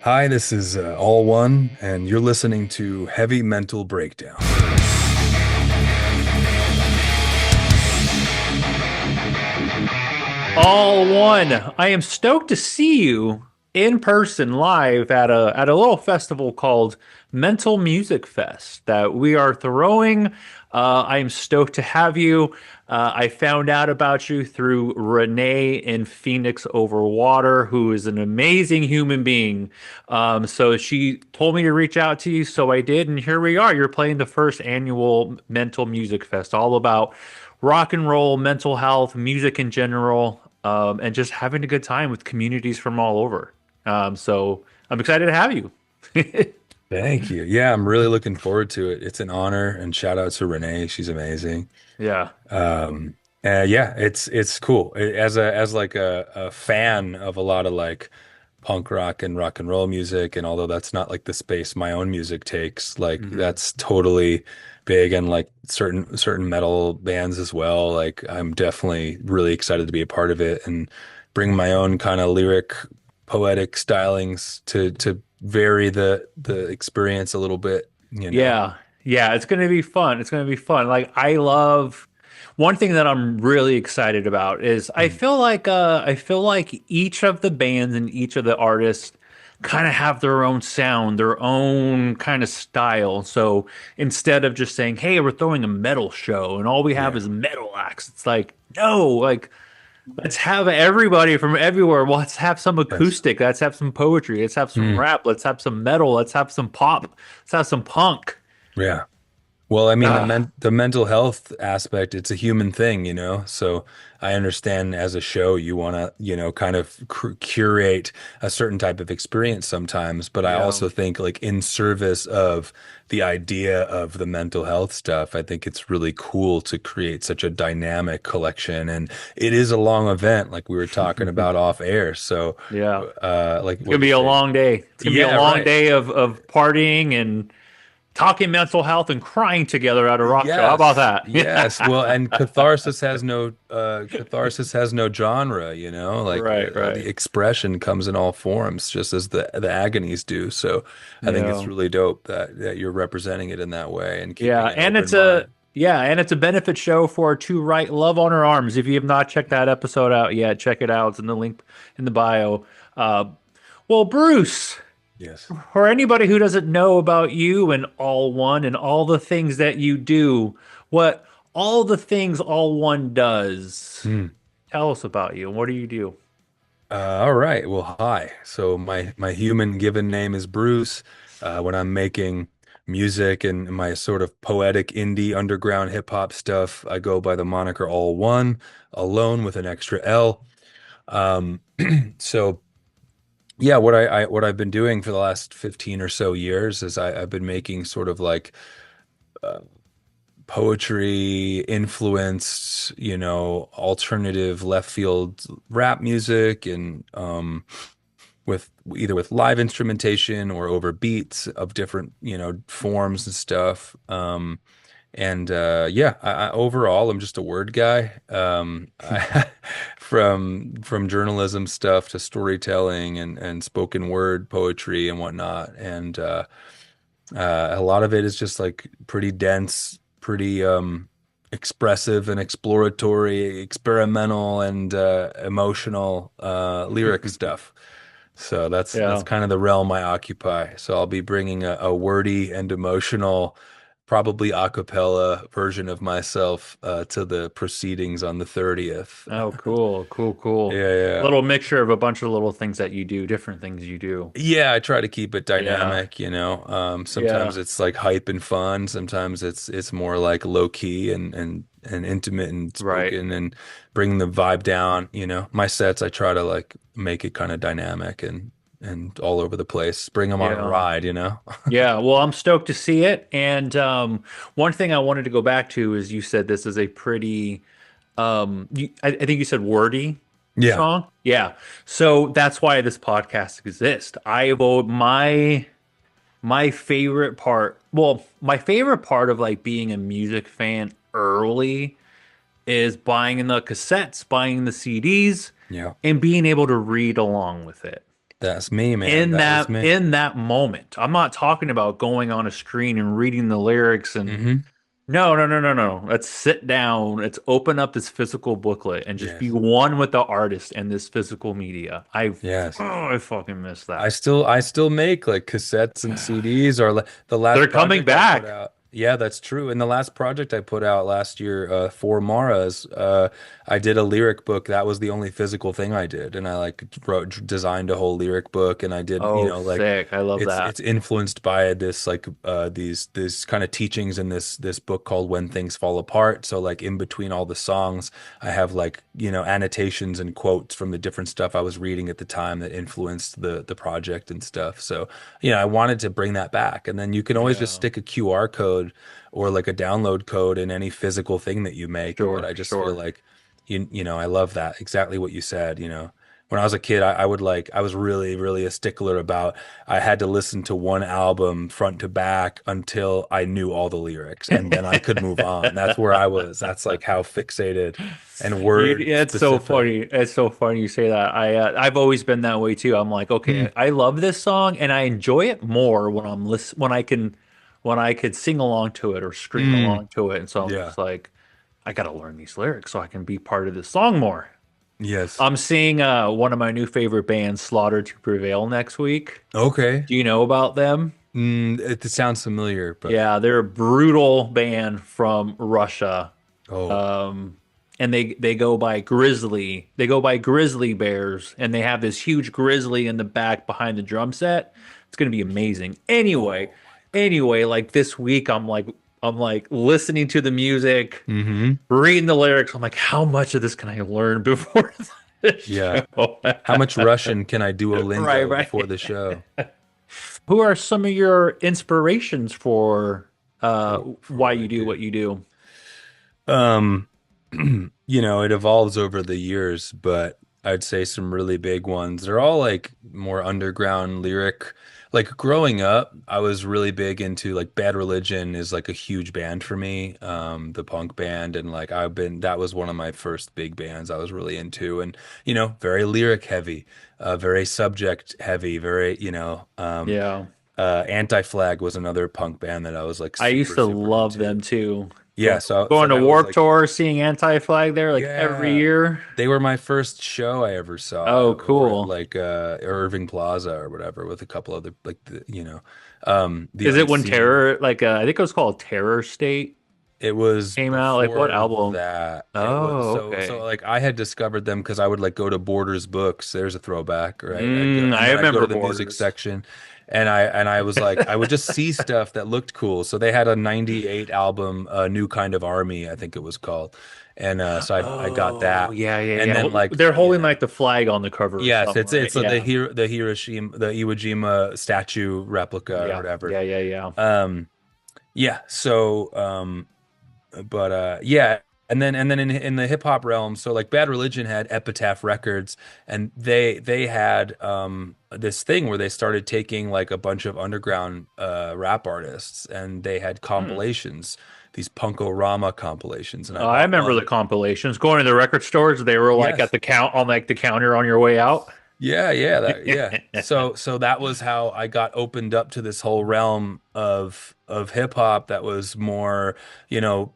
Hi, this is AllOne, and you're listening to Heavy Mental Breakdown. All one. I am stoked to see you in person live at a little festival called Mental Music Fest that we are throwing. I am stoked to have you. I found out about you through Renee in Phoenix Over Water, who is an amazing human being. So she told me to reach out to you, so I did, and here we are. You're playing the first annual Mental Music Fest, all about rock and roll, mental health, music in general, and just having a good time with communities from all over. So I'm excited to have you. Thank you. Yeah, I'm really looking forward to it. It's an honor, and shout out to Renee. She's amazing. Yeah. Um, yeah, it's cool. As like a fan of a lot of like punk rock and roll music, and although that's not like the space my own music takes, like Hmm. that's totally big, and like certain metal bands as well. Like I'm definitely really excited to be a part of it and bring my own kind of lyric, poetic stylings to vary the experience a little bit, you know. Yeah. Yeah. It's going to be fun. It's going to be fun. Like, I love one thing that I'm really excited about is Mm. I feel like each of the bands and each of the artists kind of have their own sound, their own kind of style. So instead of just saying, "Hey, we're throwing a metal show and all we have Yeah. is metal acts," it's like, no, like let's have everybody from everywhere. Let's have some Yes. acoustic. Let's have some poetry. Let's have some Mm. rap. Let's have some metal. Let's have some pop. Let's have some punk. Yeah. Well, I mean, Ah, the mental health aspect, it's a human thing, you know? So I understand as a show, you want to, kind of curate a certain type of experience sometimes, but I yeah. also think like in service of the idea of the mental health stuff, I think it's really cool to create such a dynamic collection. And it is a long event, like we were talking about off air. So, Yeah. like It's what gonna you be a say? long day. It's gonna be a Yeah, long right. day of partying and talking mental health and crying together at a rock show. How about Yes, yes. that? Well, and catharsis has no genre, you know, like Right, the right. expression comes in all forms, just as the agonies do. So I think it's Yeah. really dope that you're representing it in that way and Yeah, keeping an and open mind. it's a benefit show for To Write Love on Her Arms. If you have not checked that episode out yet, check it out. It's in the link in the bio. Uh, well, Bruce, Yes. for anybody who doesn't know about you and All One and all the things that you do, what all the things All One does, Hmm. tell us about you and what do you do? All right. Well, hi. So my human given name is Bruce. When I'm making music and my sort of poetic indie underground hip hop stuff, I go by the moniker All One, alone with an extra L. Um, so yeah, what I've been doing for the last 15 or so years is I've been making sort of like uh, poetry influenced, alternative left field rap music and with either with live instrumentation or over beats of different, forms and stuff. And yeah, overall, I'm just a word guy. From journalism stuff to storytelling and spoken word poetry and whatnot. And a lot of it is just like pretty dense, pretty expressive and exploratory, experimental and emotional lyric stuff. So that's Yeah. kind of the realm I occupy. So I'll be bringing a wordy and emotional, probably a cappella version of myself to the proceedings on the 30th. Oh, cool, cool, cool. Yeah, yeah. Little mixture of a bunch of little things that you do, different things you do. Yeah, I try to keep it Yeah. dynamic, you know. Sometimes Yeah. it's like hype and fun. Sometimes it's more like low key and intimate and Right. spoken and bring the vibe down, you know. My sets, I try to like make it kind of dynamic and all over the place. Bring them on a Yeah. ride, you know. Yeah. Well, I'm stoked to see it. And one thing I wanted to go back to is you said this is a pretty I think you said wordy Yeah. song. Yeah. So that's why this podcast exists. I vote my favorite part, well, my favorite part of like being a music fan early is buying the cassettes, buying the CDs, Yeah. and being able to read along with it. That's me, man. in That was that me. in that moment. I'm not talking about going on a screen and reading the lyrics and Hmm. no, no, no, no, no. Let's sit down. Let's open up this physical booklet and just be Yes. one with the artist and this physical media. Yes. I fucking miss I that. still I still make like cassettes and CDs or the They're last coming project I put back. out. Yeah, that's true. And the last project I put out last year for Mara's, I did a lyric book. That was the only physical thing I did. And I like designed a whole lyric book and I did, Oh, sick. I love that. it's influenced by this like these kind of teachings in this book called When Things Fall Apart. So like in between all the songs, I have like, annotations and quotes from the different stuff I was reading at the time that influenced the project and stuff. So, I wanted to bring that back. And then you can always just Yeah. stick a QR code or like a download code in any physical thing that you make. But Sure, I just feel sure. like I love that. Exactly what you said. When I was a kid, I would like, I was really, really a stickler about, I had to listen to one album front to back until I knew all the lyrics and then I could move on. That's where I was. That's like how fixated and word Yeah, it's so specific. funny. It's so funny you say that. I've always been that way too. I'm like, Hmm. okay, I love this song and I enjoy it more when when I could sing along to it or scream Mm. along to it. And so I'm Yeah. just like, I gotta learn these lyrics so I can be part of this song more. Yes. I'm seeing one of my new favorite bands, Slaughter to Prevail, next week. Okay. Do you know about them? It sounds familiar, but Yeah, they're a brutal band from Russia. oh, Um, and they go by Grizzly. They go by Grizzly Bears, and they have this huge grizzly in the back behind the drum set. It's gonna be amazing. Anyway, oh my like this week, I'm like listening to the music, God. Mm-hmm. reading the lyrics. I'm like, how much of this can I learn before the Yeah. show? How much Russian can I Right, Duolingo before right. the show? Who are some of your inspirations for For why what I you do do. what you do? Um, it evolves over the years, but I'd say some really big ones. They're all like more underground lyric. Like growing up, I was really big into like Bad Religion is like a huge band for me, the punk band, and like that was one of my first big bands I was really into, and very lyric heavy, very subject heavy, very Yeah. Anti-Flag was another punk band that I was like I used super to super love them into. too. Yeah, so Going to that was Warped like, Tour, seeing Anti-Flag there like every yeah, year. they were my first show I ever saw Oh, over at cool. like Irving Plaza or whatever with a couple other like the Is it when Unseen. Terror I think it was called Terror State It was came out? Like what before album? that. It was Oh, so okay. like I had discovered them because I would like go to Borders Books. There's a throwback, right? I'd go and I then I'd go remember to the music Borders. section and I was like I would just see stuff that looked cool. So they had a 98 album, New Kind of Army, I think it was called. And so I got Oh, that. yeah, yeah, And yeah. then like, They're holding like the flag on the cover or yes, something, right? it's like Yeah. The Hiroshima, the Iwo Jima statue replica or Yeah. whatever. Yeah, yeah, yeah. Um yeah, so but yeah, and then in the hip hop realm, so like Bad Religion had Epitaph Records, and they had this thing where they started taking like a bunch of underground rap artists, and they had Hmm. compilations, these Punk-O-Rama compilations, and I Oh, I bought remember the one. compilations. Going to the record stores, they were like at Yes. the count on like the counter on your way out. Yeah, yeah, yeah. So that was how I got opened up to this whole realm of hip hop that was more,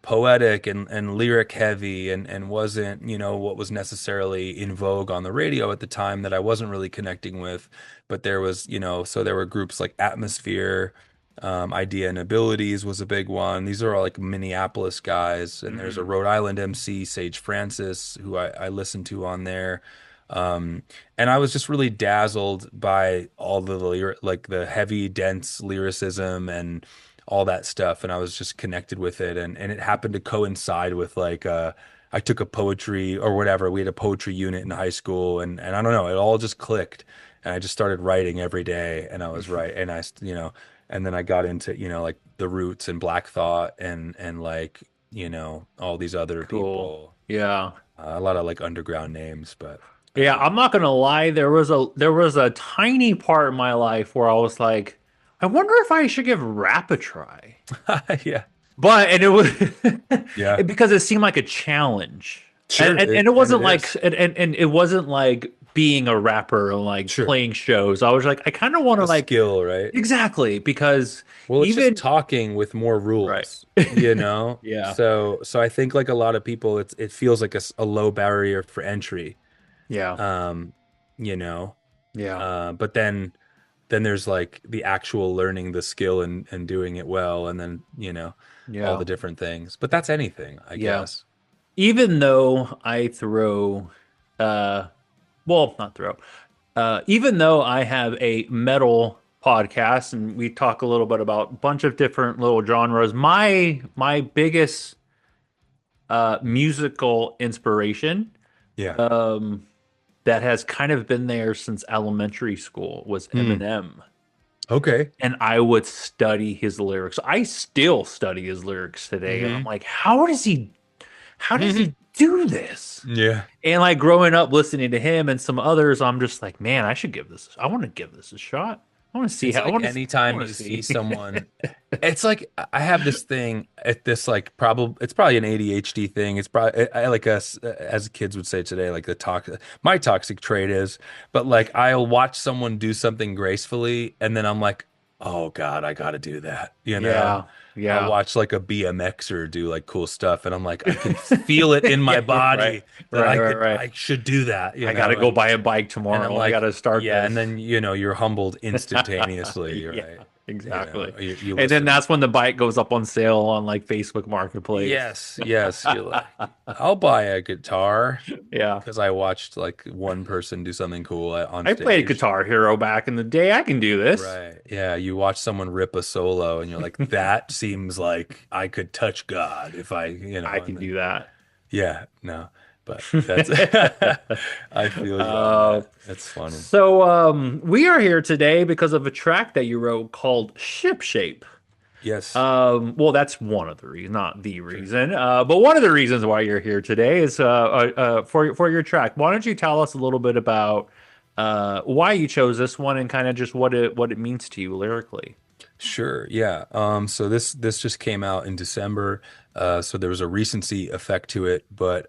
poetic and lyric heavy and wasn't, what was necessarily in vogue on the radio at the time that I wasn't really connecting with. But there was, so there were groups like Atmosphere, Idea and Abilities was a big one. These are all like Minneapolis guys, and there's a Mhm. Rhode Island MC, Sage Francis, who I listened to on there. Um, and I was just really dazzled by all the like the heavy, dense lyricism and all that stuff. And I was just connected with it. And it happened to coincide with like I took a poetry or whatever. We had a poetry unit in high school, and I don't know, it all just clicked. And I just started writing every day, and I was right. And and then I got into, like the Roots and Black Thought and like, all these other Cool. people. Yeah. A lot of like underground names, but Yeah, I'm not gonna lie, there was a tiny part in my life where I was like, I wonder if I should give rap a try. yeah, But and it was yeah, because it seemed like a challenge. sure, And it and wasn't it like is. and it wasn't like being a rapper and like Sure. playing shows. I was like, I kind of want to The like skill, right? exactly because Well, it's just even talking with more right. rules, you know? Yeah. So I think like a lot of people, it feels like a low barrier for entry, Yeah. um, you know? Yeah. But then there's like the actual learning the skill and doing it well, and then, all Yeah. the different things. But that's anything, I Yeah. guess. Even though I throw uh well, not throw. Even though I have a metal podcast and we talk a little bit about a bunch of different little genres, my biggest musical inspiration Yeah. um, that has kind of been there since elementary school was Hmm. Eminem. Okay. And I would study his lyrics. I still study his lyrics today, and I'm Hmm. like, how does he do this? Yeah. And like growing up listening to him and some others, I'm just like, man, I want to give this a shot. I want to see It's how, like I anytime want to you see see. someone, it's like I have this thing at this like probably it's probably an ADHD thing. It's probably I like us as kids would say today, like the my toxic trait is, but like I'll watch someone do something gracefully and then I'm like, oh God, I gotta do that, you know? Yeah, I'll yeah. watch like a BMXer do like cool stuff and I'm like, I can feel it in my Yeah, right, body that right. I should do that, I gotta go buy a bike and I'm tomorrow. I like, gotta start yeah, and this. then you're humbled instantaneously, Yeah, right? exactly. You And then listen. that's when the bike goes up on sale on like Facebook Marketplace. Yes, you're like, I'll buy a guitar Yeah. because I watched like one person do something cool on I played stage. Guitar Hero back in the day. I can do this. Right. Yeah, you watch someone rip a solo and you're like, that seems like I could touch God if I and can then do that. yeah, no. But that's I feel you on Uh, that. That's funny. we are here today because of a track that you wrote called Ship Shape. Yes. Well, that's one of the reasons, not the Sure. reason. But one of the reasons why you're here today is for your track. Why don't you tell us a little bit about why you chose this one and kind of just what it means to you lyrically? Sure, yeah. So this just came out in December, so there was a recency effect to it. But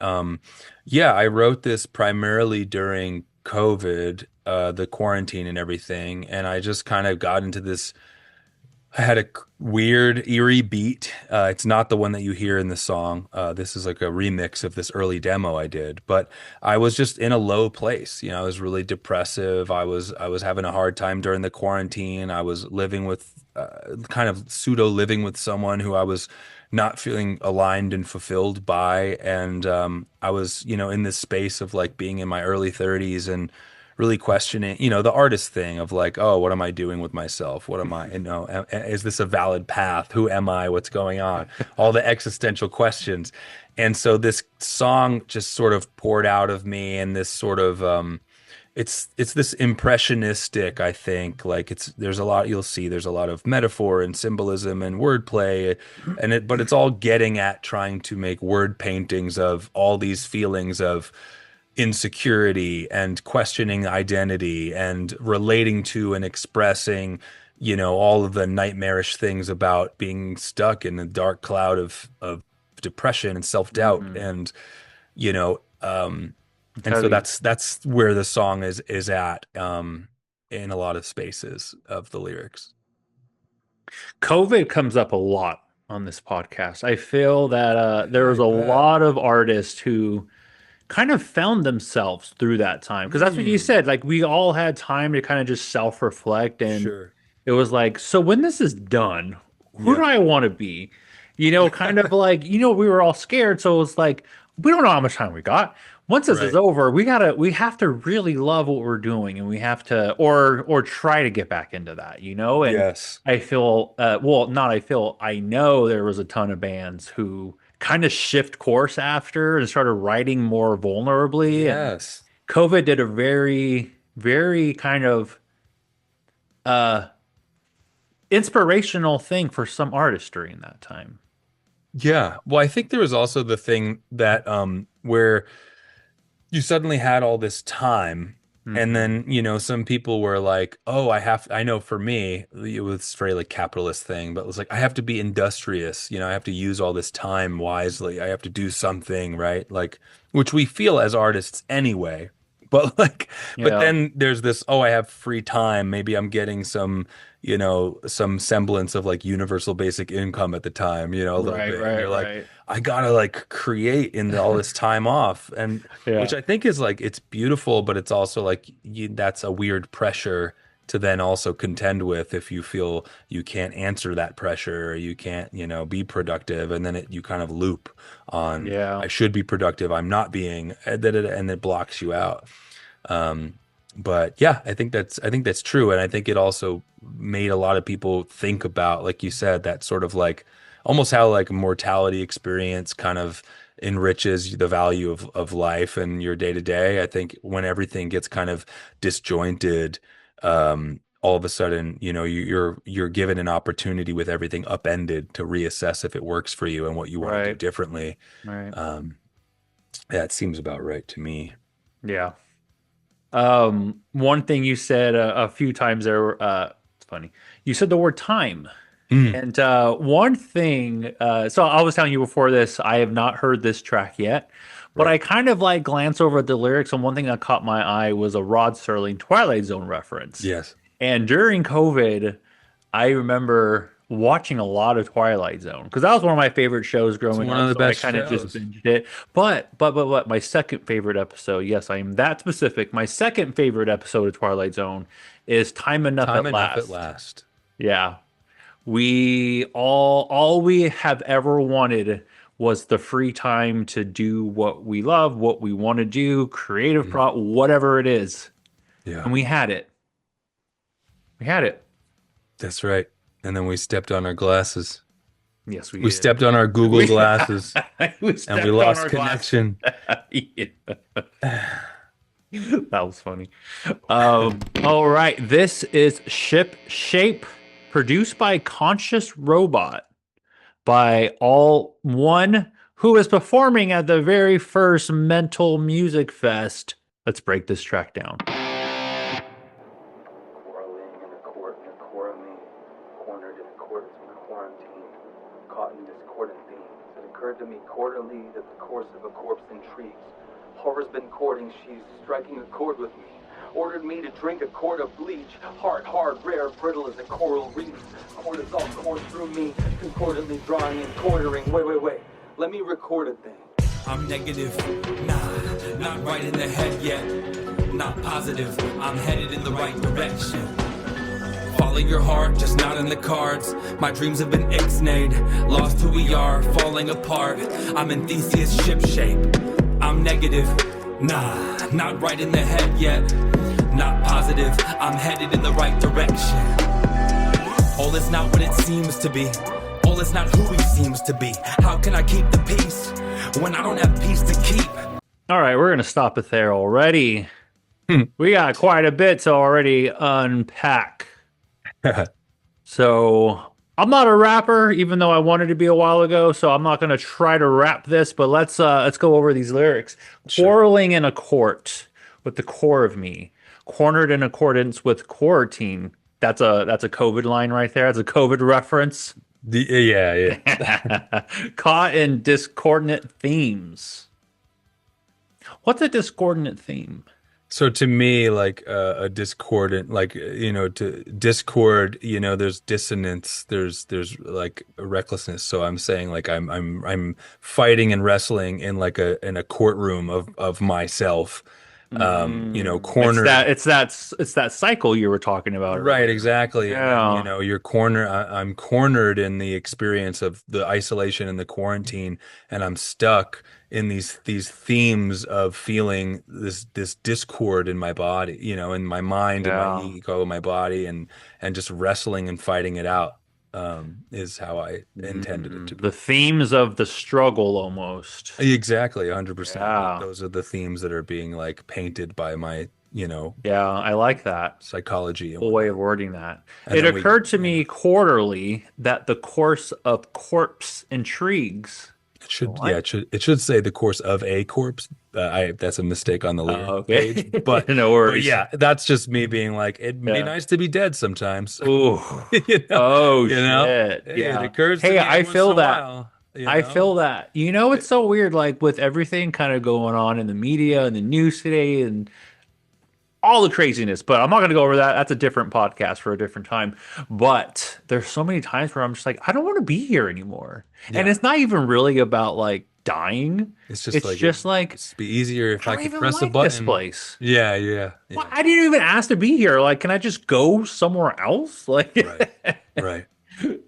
yeah, I wrote this primarily during COVID, the quarantine and everything, and I just kind of got into this. I had a weird, eerie beat. It's not the one that you hear in the song. This is like a remix of this early demo I did. But I was just in a low place. I was really depressive. I was having a hard time during the quarantine. I was living with kind of pseudo living with someone who I was not feeling aligned and fulfilled by. And I was, in this space of like being in my early 30s and really questioning, the artist thing of like, oh, what am I doing with myself? What am I, is this a valid path? Who am I? What's going on? All the existential questions. And so this song just sort of poured out of me and this sort of, it's this impressionistic, I think, like there's a lot you'll see there's a lot of metaphor and symbolism and wordplay but it's all getting at trying to make word paintings of all these feelings of insecurity and questioning identity and relating to and expressing, all of the nightmarish things about being stuck in the dark cloud of depression and self-doubt. Hmm. And, you know, It's and so heavy. that's where the song is at, in a lot of spaces of the lyrics. COVID comes up a lot on this podcast. I feel that there I was a bet. lot of artists who kind of found themselves through that time because that's what you Hmm. said. Like we all had time to kind of just self-reflect, and Sure. it was like, so when this is done, who do Yeah. I want to be? Kind of like, we were all scared, so it was like we don't know how much time we got. Once this is Right. over, we have to really love what we're doing, and we have to or try to get back into that. And Yes. I feel well, not I feel, I know there was a ton of bands who kind of shift course after and started writing more vulnerably. And Yes. COVID did a very, very kind of uh, inspirational thing for some artists during that time. Yeah. Well, I think there was also the thing that where you suddenly had all this time and Hmm. then, some people were like, "Oh, I know for me, it was very like capitalist thing, but it was like I have to be industrious, I have to use all this time wisely. I have to do something, right? Like which we feel as artists anyway. But like, but Yeah. then there's this, oh, I have free time. Maybe I'm getting some, some semblance of like universal basic income at the time, a little Right, bit. And right, you're like, right. I gotta like create in all this time off. And which Yeah. I think is like, it's beautiful, but it's also like, that's a weird pressure to then also contend with if you feel you can't answer that pressure or you can't, be productive. And then you kind of loop on, Yeah. I should be productive. I'm not being, and it blocks you out. Um, but yeah, I think that's true, and I think it also made a lot of people think about, like you said, that sort of like almost how like a mortality experience kind of enriches the value of life and your day to day. I think when everything gets kind of disjointed, all of a sudden, you're given an opportunity with everything upended to reassess if it works for you and what you want to do Right. differently. Right. Um, that seems about right to me. Yeah. One thing you said a few times there, it's funny. You said the word time. Mm, And one thing, so I was telling you before this, I have not heard this track yet, but right. I kind of like glance over at the lyrics, and one thing that caught my eye was a Rod Serling Twilight Zone reference. Yes. And during COVID, I remember watching a lot of Twilight Zone because that was one of my favorite shows It's growing one up. of the So I best kind of just shows. binged it. But my second favorite episode, yes, I am that specific. My second favorite episode of Twilight Zone is Time Enough Time at enough at Last. last. Yeah. We all we have ever wanted was the free time to do what we love, what we want to do, creative Mm, whatever it is. yeah, And we had it. We had it. that's right. And then we stepped on our glasses. Yes, we We did. stepped on our Google We glasses we and we stepped on lost our glass. connection. Yeah. That was funny. All right. This is Ship Shape, produced by Conscious Robot by AllOne, who is performing at the very first Mental Music Fest. Let's break this track down. Quarreling in a court and a core of me, cornered in accordance with quarantine, caught in discordant themes. It occurred to me quarterly that the course of a corpse intrigues. Horror's been courting, she's striking a chord with me. Ordered me to drink a quart of bleach, hard, rare, brittle as a coral reef. Cortisol coursed through me, concordantly drawing and quartering. Wait. Let me record a thing. I'm negative, nah, not right in the head yet. Not positive, I'm headed in the right direction. Follow your heart, just not in the cards. My dreams have been ixnayed, lost who we are, falling apart. I'm in Theseus ship shape. I'm negative, nah, not right in the head yet. Not positive, I'm headed in the right direction. All is not what it seems to be. All is not who he seems to be. How can I keep the peace when I don't have peace to keep? All right, we're gonna stop it there already. We got quite a bit to already unpack. So I'm not a rapper, even though I wanted to be a while ago. So I'm not going to try to rap this, but let's go over these lyrics. Sure. Quarreling in a court with the core of me, cornered in accordance with quarantine. That's a COVID line right there. That's a COVID reference. Yeah, yeah. Caught in discordant themes. What's a discordant theme? So to me, like a discordant, like to discord, there's dissonance, there's like a recklessness. So I'm saying like I'm fighting and wrestling in like a courtroom of myself, It's cornered. that cycle you were talking about Right, earlier. exactly. And then, Yeah. I'm cornered in the experience of the isolation and the quarantine, and I'm stuck in these themes of feeling this discord in my body, in my mind and my Yeah. ego, my body, and just wrestling and fighting it out, is how I intended it to The be. themes of the struggle almost. Exactly, 100%. Yeah. Those are the themes that are being like painted by my, Yeah, I like that. psychology and Cool way of whatnot. wording that. And It then we, occurred to yeah. me quarterly that the course of corpse intrigues. It should, yeah, What? it should say the course of a corpse. That's a mistake on the lyric page. Okay. But No but worries. yeah, that's just me being like, it'd be Yeah. nice to be dead sometimes. Ooh. You know, Oh you know, shit. it Yeah. occurs to Hey, me every I once in feel a that. while, I feel that. You know, it's It- so weird, like with everything kind of going on in the media and the news today, and all the craziness, but I'm not going to go over that. That's a different podcast for a different time. But there's so many times where I'm just like, I don't want to be here anymore. And Yeah. it's not even really about like dying. It's just It's like just like, it'd be easier if I I don't could even press a like this button. place. Yeah, yeah, Well, yeah. I didn't even ask to be here. Like, can I just go somewhere else? Like, Right. Right.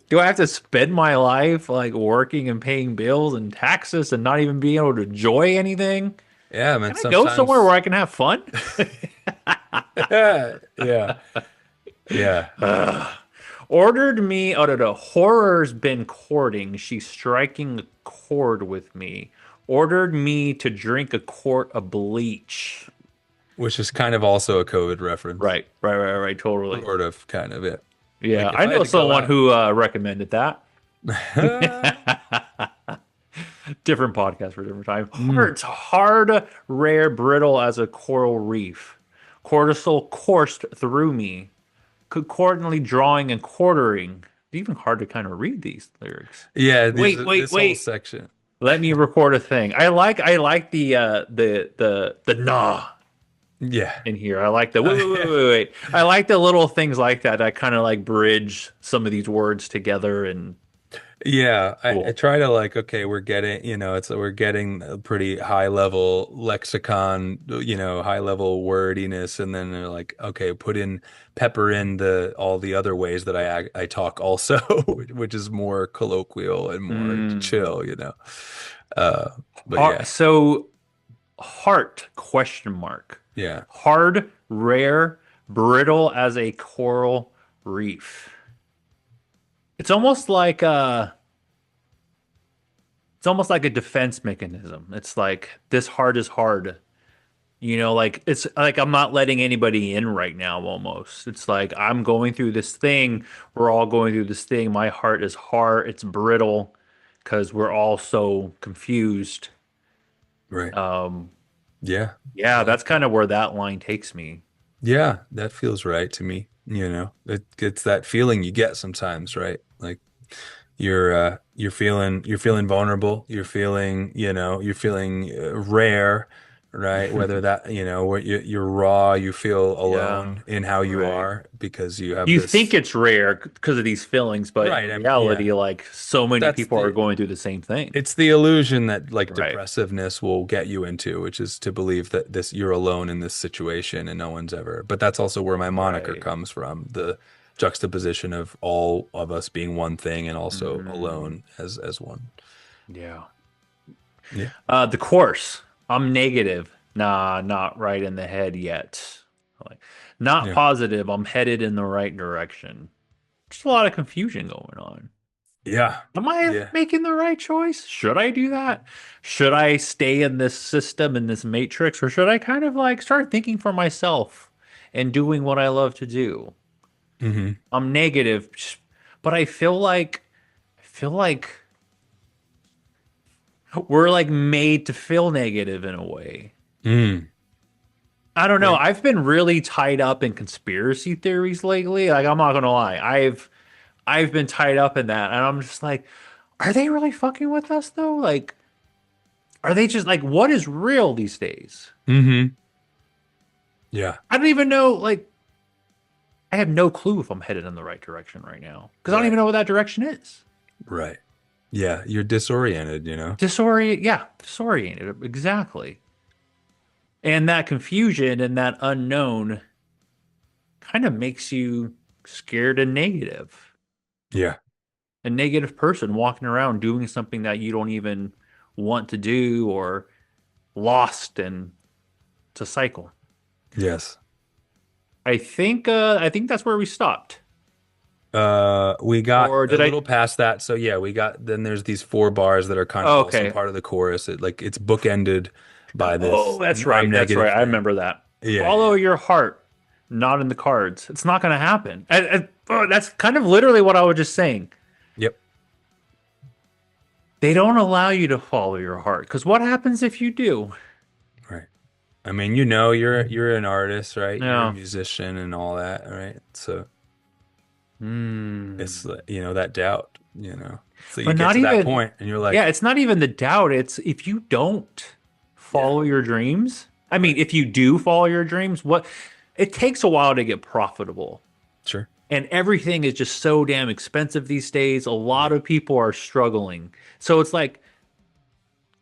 do I have to spend my life like working and paying bills and taxes and not even being able to enjoy anything? Yeah, man, Can I go somewhere where sometimes I can have fun? yeah. Yeah. Ordered me out of the horror's been courting. She's striking a chord with me. Ordered me to drink a quart of bleach. Which is kind of also a COVID reference. Right. Totally. Sort of, kind of it. Yeah, Like if I I had know to go someone out. who recommended that. Different podcast for a different time. Mm. Heart's hard, rare, brittle as a coral reef. Cortisol coursed through me, concordantly drawing and quartering. It's even hard to kind of read these lyrics. Yeah, this whole Wait. section. Let me record a thing. I like the nah Yeah. in here. I like the wait. I like the little things like that that kind of like bridge some of these words together and Yeah, I cool. try to like, okay, we're getting, we're getting a pretty high level lexicon, high level wordiness, and then they're like, okay, pepper in all the other ways that I talk also, which is more colloquial and more Mm. chill. Uh, but Har- yeah, so heart question mark. yeah, Hard, rare, brittle as a coral reef. It's almost like a defense mechanism. It's like this heart is hard. Like it's like I'm not letting anybody in right now almost. It's like I'm going through this thing. We're all going through this thing. My heart is hard. It's brittle because we're all so confused. right, Um, yeah, I yeah, like that's that. kind of where that line takes me. Yeah, that feels right to me. It's that feeling you get sometimes, right? Like you're feeling vulnerable. You're feeling rare, right? Whether that where you're raw, you feel Yeah, alone in how you right. are because you have You think this. it's rare because of these feelings, but in Right. reality, Yeah, like so many that's people are the going through the same thing. it's the illusion that like Right. depressiveness will get you into, which is to believe that this you're alone in this situation and no one's ever. But that's also where my moniker Right. comes from, the juxtaposition of all of us being one thing and also Mm, alone as one. yeah. Yeah. The course. I'm negative. Nah, not right in the head yet. Like, not Yeah. positive. I'm headed in the right direction. Just a lot of confusion going on. Yeah. Am I Yeah. making the right choice? Should I do that? Should I stay in this system, in this matrix, or should I kind of like start thinking for myself and doing what I love to do? Hmm. I'm negative, but I feel like we're like made to feel negative in a way. Mm. I don't know. Wait. I've been really tied up in conspiracy theories lately. Like I'm not gonna lie. I've been tied up in that and I'm just like, are they really fucking with us though? Like, are they just like what is real these days? Hmm. Yeah. I don't even know, like I have no clue if I'm headed in the right direction right now. Because I don't Right. even know what that direction is. Right. Yeah. You're disoriented, Disoriented, exactly. And that confusion and that unknown kind of makes you scared and negative. Yeah. A negative person walking around doing something that you don't even want to do or lost and it's a cycle. Yes. I think that's where we stopped. We got Or a did I little past that. So yeah, then there's these four bars that are kind of oh, also okay. part of the chorus. It's bookended by Oh, this that's I'm right. That's negative right. I thing. remember that. Yeah, Follow yeah. your heart, not in the cards. It's not going to happen. That's kind of literally what I was just saying. Yep. They don't allow you to follow your heart because what happens if you do? Right. I mean, you're an artist, right? You're a Yeah. musician and all that, right? So it's Hmm. that doubt, So you But get not to that even, point and you're like, yeah, it's not even the doubt. It's if you don't yeah, follow your dreams. I mean, right. if you do follow your dreams, what? it takes a while to get profitable. Sure. And everything is just so damn expensive these days. A lot Yeah. of people are struggling. So it's like,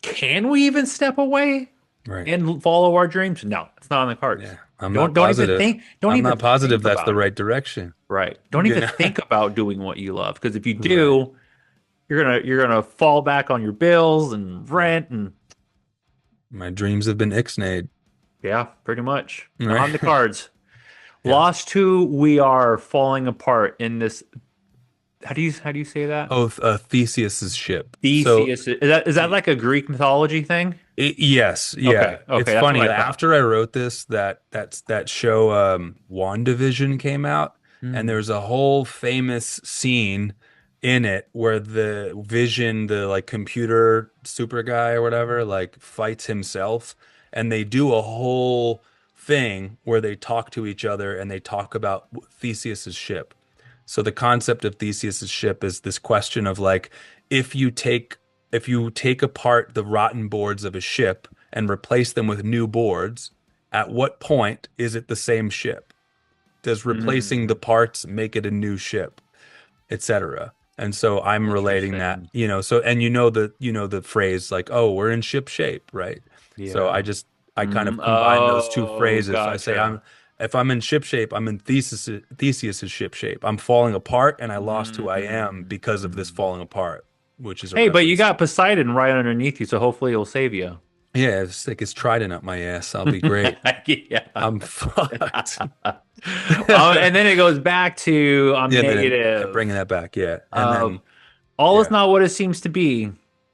can we even step away Right. and follow our dreams? No, it's not on the cards. Yeah. I'm not Don't even positive. think. Don't I'm even not positive think that's the about it. right direction. Right. Don't You even know? think about doing what you love, because if you Right. do, you're gonna fall back on your bills and Yeah. rent and My dreams have been ixnayed. yeah, pretty much not Right. on the cards. Yeah. Lost to we are falling apart in this. How do you say that? Oh, Theseus's ship. So Theseus. Is that like a Greek mythology thing? yes, Okay. yeah. Okay, It's that's what funny. I thought. After I wrote this, that show WandaVision came out, and Hmm. there's a whole famous scene in it where the Vision, the like computer super guy or whatever, like fights himself, and they do a whole thing where they talk to each other and they talk about Theseus's ship. So the concept of Theseus's ship is this question of like, if you take if you take apart the rotten boards of a ship and replace them with new boards, at what point is it the same ship? Does replacing the Hmm. parts make it a new ship, etc.? And so I'm relating that, Interesting. so and the phrase like, oh, we're in ship shape, right? So Yeah. I kind of combine those two Oh, phrases. I say gotcha. if I'm in ship shape, I'm in Theseus's ship shape. I'm falling apart and I lost who I am because of this Mhm. falling apart, which is a Hey, but you reference. got Poseidon right underneath you, so hopefully it'll save you. Yeah, if stick his trident up my ass, I'll be great. Yeah. I'm fucked. And then it goes back to I'm Yeah, then negative. bringing that back, yeah, and Uh, then all is yeah, not what it seems to be.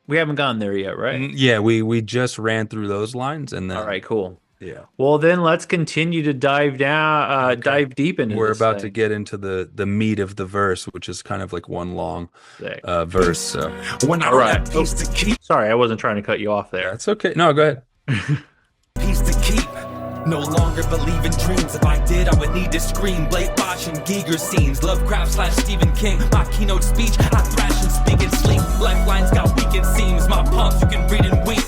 We haven't gotten there yet, right? yeah, we just ran through those lines, and All then right, cool. yeah, Well, then let's continue to dive down, okay, dive deep into we're this about to thing. get into the meat of the verse, which is kind of like one long Sick. verse. So When I All don't right. have Oh, peace to keep, sorry, I wasn't trying to cut you off there. that's okay. No, go ahead. peace to keep. No longer believe in dreams. If I did, I would need to scream. Blake Bosch and Giger scenes. Lovecraft / Stephen King. My keynote speech, I thrash and speak and sleep. Lifelines got weakened seams. My pumps, you can read and weep.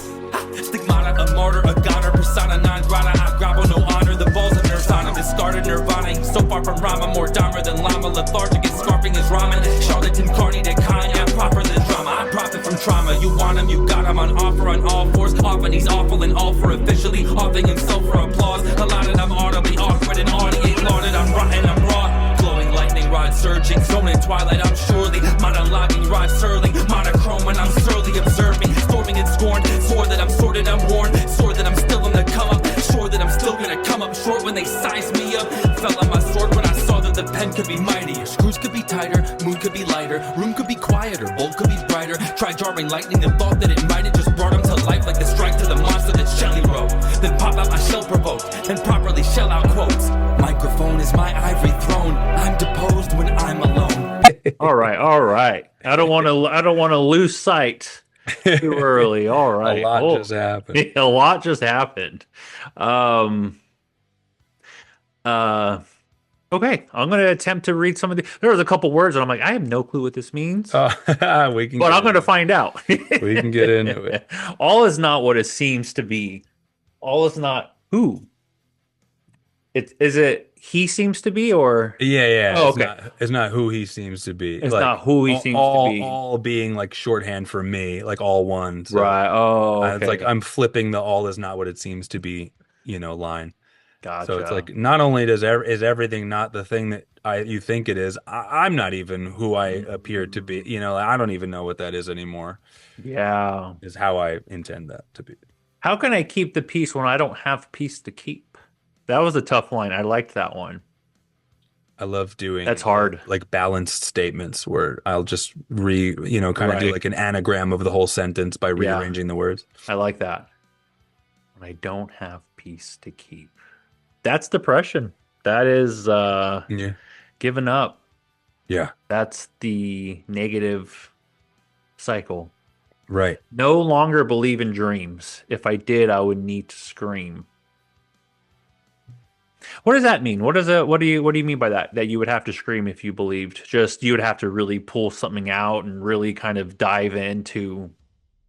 Stigmata, a martyr, a goner, persona non grata. I grapple no honor. The balls of Nirvana, discarded Nirvana. He's so far from Rama, more dharma than llama. Lethargic and scarfing his ramen. Charlatan, carny, decline, yeah, proper than drama. I profit from trauma. You want him, you got him on offer on all fours. Often he's awful and all for officially offering himself for applause. Allotted, I'm audibly awkward and audiate lauded. I'm rotten, I'm raw. Glowing lightning rod surging. Zone in twilight, I'm surely. Monologuing rod surling. Monochrome when I'm surly. Observe me. Storming and scorned. Swore that I'm sorted, I'm worn. Swore that I'm still on the come up. Sure that I'm still gonna come up short when they size me up. Fell on my sword when I saw that the pen could be mightier. Screws could be tighter, mood could be lighter, room could be quieter, bolt could be brighter. Try jarring lightning and thought that it might have just brought him to life like the strike to the monster that Shelley wrote. Then pop out my shell provoked, then properly shell out quotes. Microphone is my ivory throne. I'm deposed when I'm alone. All right, all right. I don't want to. I don't want to lose sight too early. All A right. lot Oh, just happened. a lot just happened. Um. Uh. Okay, I'm going to attempt to read some of the. There was a couple words, and I'm like, I have no clue what this means, We can but get I'm going to into it. find out. We can get into it. All is not what it seems to be. All is not who. Is it he seems to be, or Yeah, yeah. oh, okay, It's not who he seems to be. it's Like not who he seems to be. all being like shorthand for me, like all one. So Right. Oh, it's like okay. I'm flipping the all is not what it seems to be, line. So it's Gotcha. like not only is everything not the thing that you think it is, I'm not even who I appear to be. Mm, I don't even know what that is anymore. yeah. Is how I intend that to be. How can I keep the peace when I don't have peace to keep? That was a tough line. I liked that one. I love That's doing hard. like balanced statements where I'll just kind of do Right. like an anagram of the whole sentence by Yeah. rearranging the words. I like that. When I don't have peace to keep. That's depression. That is Yeah. giving up. Yeah. That's the negative cycle. Right. No longer believe in dreams. If I did, I would need to scream. What does that mean? What do you mean by that? That you would have to scream if you believed? Just you would have to really pull something out and really kind of dive into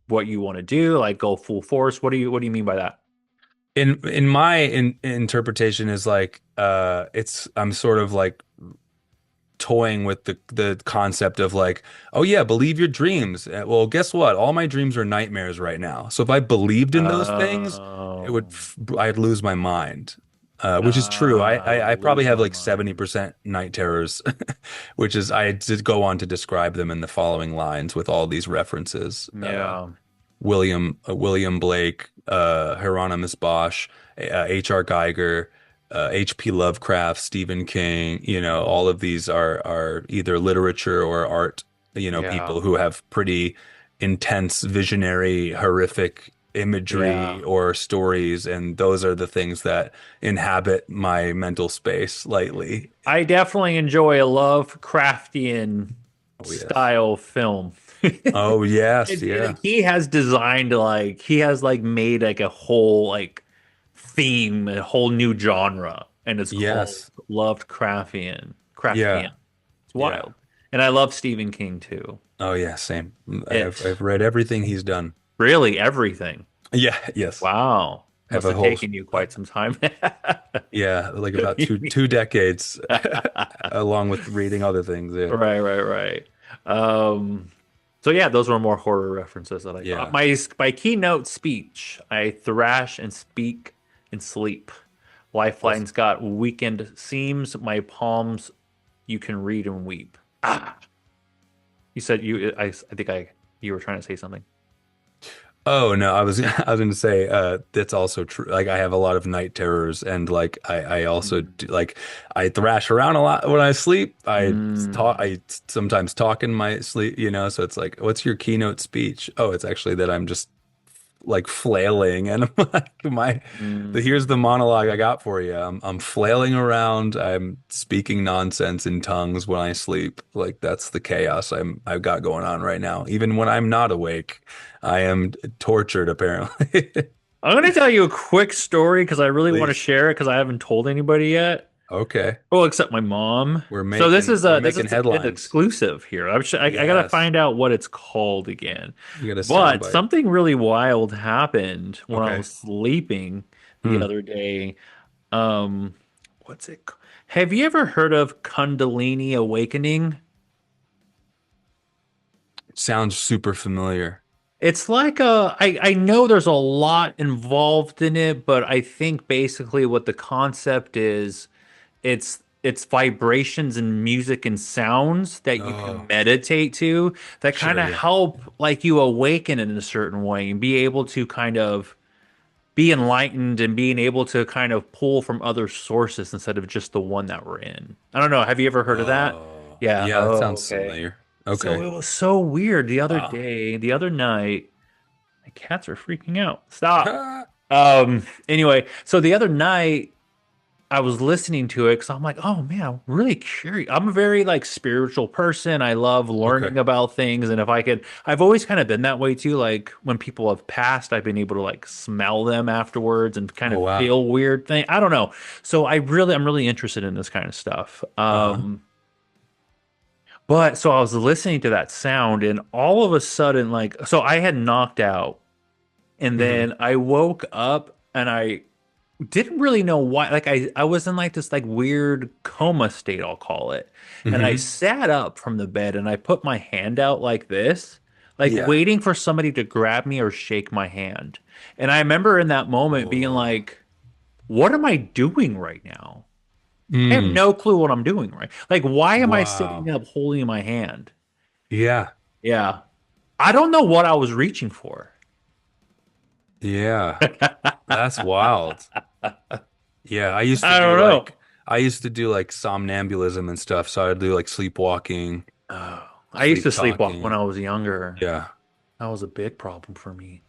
what you want to do, like go full force. What do you mean by that? in my interpretation is like it's I'm sort of like toying with the concept of like, oh yeah, believe your dreams. Well, guess what? All my dreams are nightmares right now. So if I believed in those things, Oh, I'd lose my mind. Which is true. I would I probably lose have my like mind. 70% night terrors, which is I did go on to describe them in the following lines with all these references. Yeah, William Blake, Hieronymus Bosch, H.R. Geiger, H.P. Lovecraft, Stephen King, all of these are either literature or art, yeah, people who have pretty intense, visionary, horrific yeah. imagery or stories, and those are the things that inhabit my mental space lately. I definitely enjoy a Lovecraftian Oh yes. style film. Oh yes, Like yeah. he has designed like he has like made like a whole like theme, a whole new genre, and it's called Yes. Lovecraftian. Craftian. Yeah. It's Yeah. wild. And I love Stephen King too. Oh yeah, same. I've It I've read everything he's done. really everything. Yeah, yes. Wow. I have Must a have whole taken you quite some time. yeah, like about two decades along with reading other things. Yeah. Right, right, right. Um, so yeah, those were more horror references that I got. Yeah. My keynote speech, I thrash and speak and sleep. Well, Lifeline's got weekend seams, my palms you can read and weep. Ah, you said I think you were trying to say something. oh no, I was I was going to say that's also true. Like I have a lot of night terrors and like I also Mm. do, like I thrash around a lot when I sleep. Mm. I sometimes talk in my sleep, so it's like what's your keynote speech? Oh, it's actually that I'm just like flailing and Mm. here's the monologue I got for you. I'm flailing around. I'm speaking nonsense in tongues when I sleep. Like that's the chaos I've got going on right now. Even when I'm not awake, I am tortured apparently. I'm going to tell you a quick story because I really want to Please. share it because I haven't told anybody yet. Okay. Well, except my mom. We're So making we're this is making an headlines. exclusive here. I gotta Yes. find out what it's called again. You got a But soundbite. something really wild happened when I Okay. was sleeping the Hmm. other day. Um, what's it? Have you ever heard of Kundalini awakening? Sounds super familiar. It's like I know there's a lot involved in it, but I think basically what the concept is, it's vibrations and music and sounds that you can Oh, meditate to that kind sure, of yeah. help like you awaken in a certain way and be able to kind of be enlightened and being able to kind of pull from other sources instead of just the one that we're in. I don't know. Have you ever heard of that? Oh, Yeah. yeah, that Oh, sounds okay. familiar. So Okay. it was so weird the other Wow. day, the other night. My cats are freaking out. Stop. Anyway, so the other night I was listening to it because I'm like, oh man, I'm really curious. I'm a very like spiritual person. I love Okay. learning about things. And if I could, I've always kind of been that way too. Like when people have passed, I've been able to like smell them afterwards and kind Oh of wow. feel weird thing. I don't know. So I'm really interested in this kind of stuff. Uh-huh. But so I was listening to that sound and all of a sudden, like, so I had knocked out and Hmm. then I woke up and I didn't really know why. Like I was in like this like weird coma state, I'll call it. And I Hmm. sat up from the bed and I put my hand out like this, like Yeah. waiting for somebody to grab me or shake my hand. And I remember in that moment being Oh. like, what am I doing right now? I have Mm. no clue what I'm doing right. Like, why am I sitting Wow. up holding my hand? Yeah. Yeah. I don't know what I was reaching for. Yeah. That's wild. Yeah, I don't know. I used to do like somnambulism and stuff, so I'd do like sleepwalking, Oh, I used to sleep sleepwalk when talking. I was younger. Yeah. That was a big problem for me.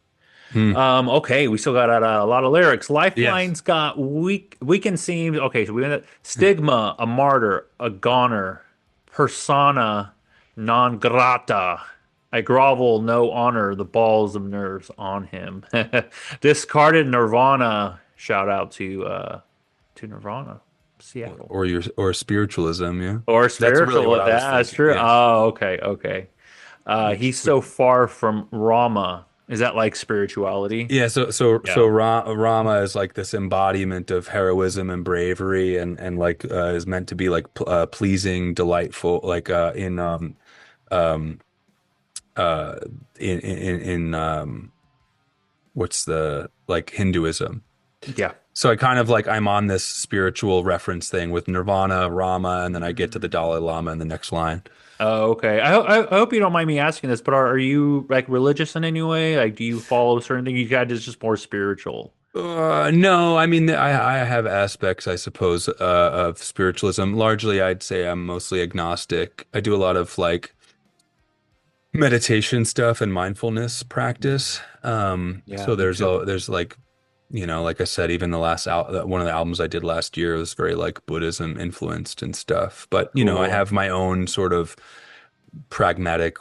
Hmm. Okay, we still got a lot of lyrics. Yes. Lifeline's got weekend seems. Okay, so we went stigma, a martyr, a goner, persona non grata. I grovel, no honor, the balls of nerves on him. Discarded Nirvana. Shout out to Nirvana, Seattle. Or spiritualism, yeah. Or That's really what spiritual. I was That's thinking. true. Yes. Oh, okay, okay. Like He's so far from Rama. Is that like spirituality? Yeah, so Yeah. Rama is like this embodiment of heroism and bravery, and like is meant to be like pleasing, delightful, like um uh in what's the like Hinduism. Yeah. So I kind of like I'm on this spiritual reference thing with Nirvana, Rama, and then I get to the Dalai Lama in the next line. Oh, okay. I hope you don't mind me asking this, but are you like religious in any way? Like, do you follow certain things? You guys is just more spiritual. No, I mean I have aspects, I suppose, of spiritualism. Largely, I'd say I'm mostly agnostic. I do a lot of like meditation stuff and mindfulness practice. Yeah, So me too. there's like, like I said, even the one of the albums I did last year was very like Buddhism influenced and stuff. But I Cool. have my own sort of pragmatic,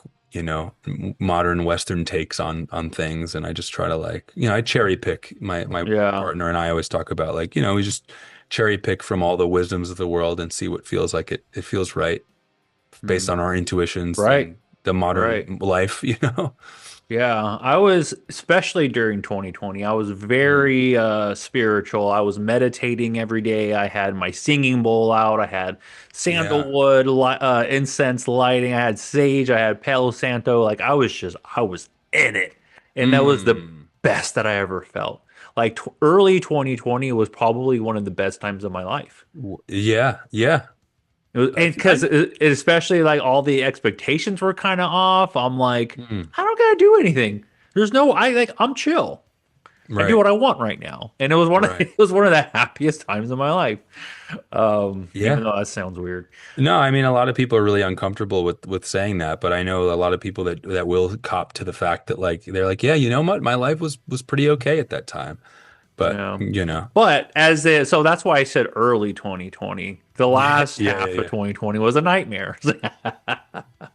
modern Western takes on things, and I just try to like, I cherry pick. My Yeah. partner and I always talk about like, we just cherry pick from all the wisdoms of the world and see what feels like it feels right based Hmm. on our intuitions Right. and the Right. modern life. Yeah, I was especially during 2020. I was Mm. very spiritual. I was meditating every day. I had my singing bowl out. I had Yeah. sandalwood incense lighting. I had sage. I had Palo Santo. Like I was in it, and that was the Mm. best that I ever felt. Like early 2020 was probably one of the best times of my life. Yeah, yeah. It was, and That's because especially like all the expectations were kind of off. I'm like, mm, I don't gotta do anything. There's no, I like, I'm chill. I do right, what I want right now, and it was one of right. it was one of the happiest times of my life. Even Yeah. though that sounds weird. No, I mean a lot of people are really uncomfortable with saying that, but I know a lot of people that will cop to the fact that like they're like, yeah, you know what? My life was pretty okay at that time. But, Yeah, but so that's why I said early 2020. The Yeah, last yeah, yeah, half of yeah. 2020 was a nightmare.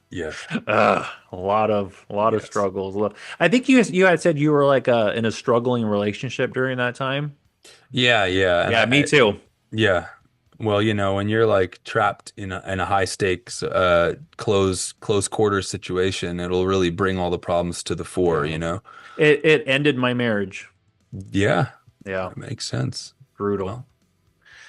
Yes. A lot of Yes. struggles. I think you had said you were like in a struggling relationship during that time. Yeah, yeah. And Yeah, me too. yeah. Well, when you're like trapped in a high stakes close quarters situation, it'll really bring all the problems to the fore. Yeah. It ended my marriage. Yeah, Yeah, that makes sense. brutal.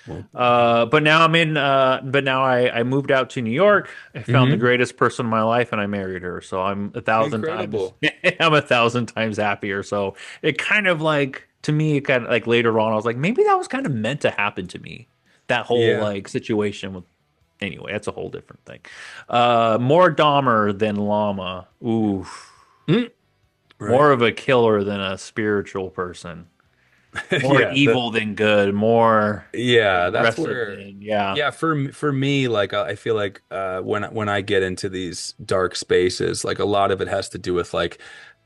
Well, well. But now I moved out to New York. I found the Hmm. greatest person in my life and I married her. So I'm a thousand times Incredible. I'm a thousand times happier. So it kind of like to me, it kind of like later on, I was like, maybe that was kind of meant to happen to me. That whole Yeah. like situation with anyway, that's a whole different thing. More Dahmer than Llama. Ooh, Mm, right. more of a killer than a spiritual person. More Yeah. evil than good, more Yeah, that's aggressive where than yeah. yeah, for me like I feel like when I get into these dark spaces, like a lot of it has to do with like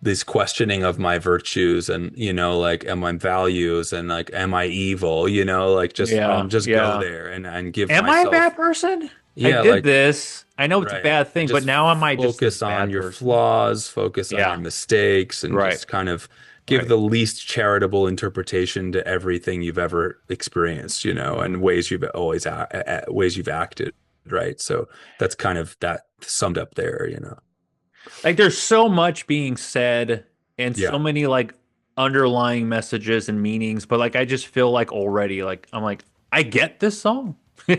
this questioning of my virtues and like and my values and like am I evil, like Yeah, just go yeah. there and give Am I a bad myself person? I yeah, did like this. I know it's a right. bad And thing, but just now am I just this focus on bad your person? flaws, focus on your Yeah, mistakes, and right, just kind of give right. the least charitable interpretation to everything you've ever experienced, and ways you've acted, right? So that's kind of that summed up there. Like there's so much being said and so Yeah. many like underlying messages and meanings, but like I just feel like already like I'm like I get this song. I'm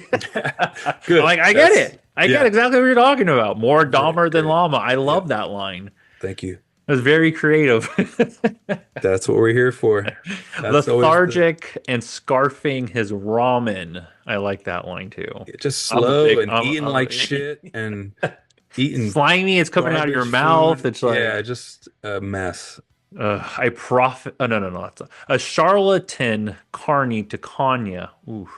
Good. like I get That's it. I get yeah. exactly what you're talking about. More Great, Dahmer than great. Llama. I Yeah. love that line. Thank you. It was very creative. That's what we're here for. That's always the Lethargic and scarfing his ramen. I like that line too. just I'm a slow big and eating like shit and eating slimy. It's coming out of your garbage mouth. food. It's Yeah, like just a mess. I profit. Oh, no, no, no. That's a charlatan carney to Kanya. Ooh.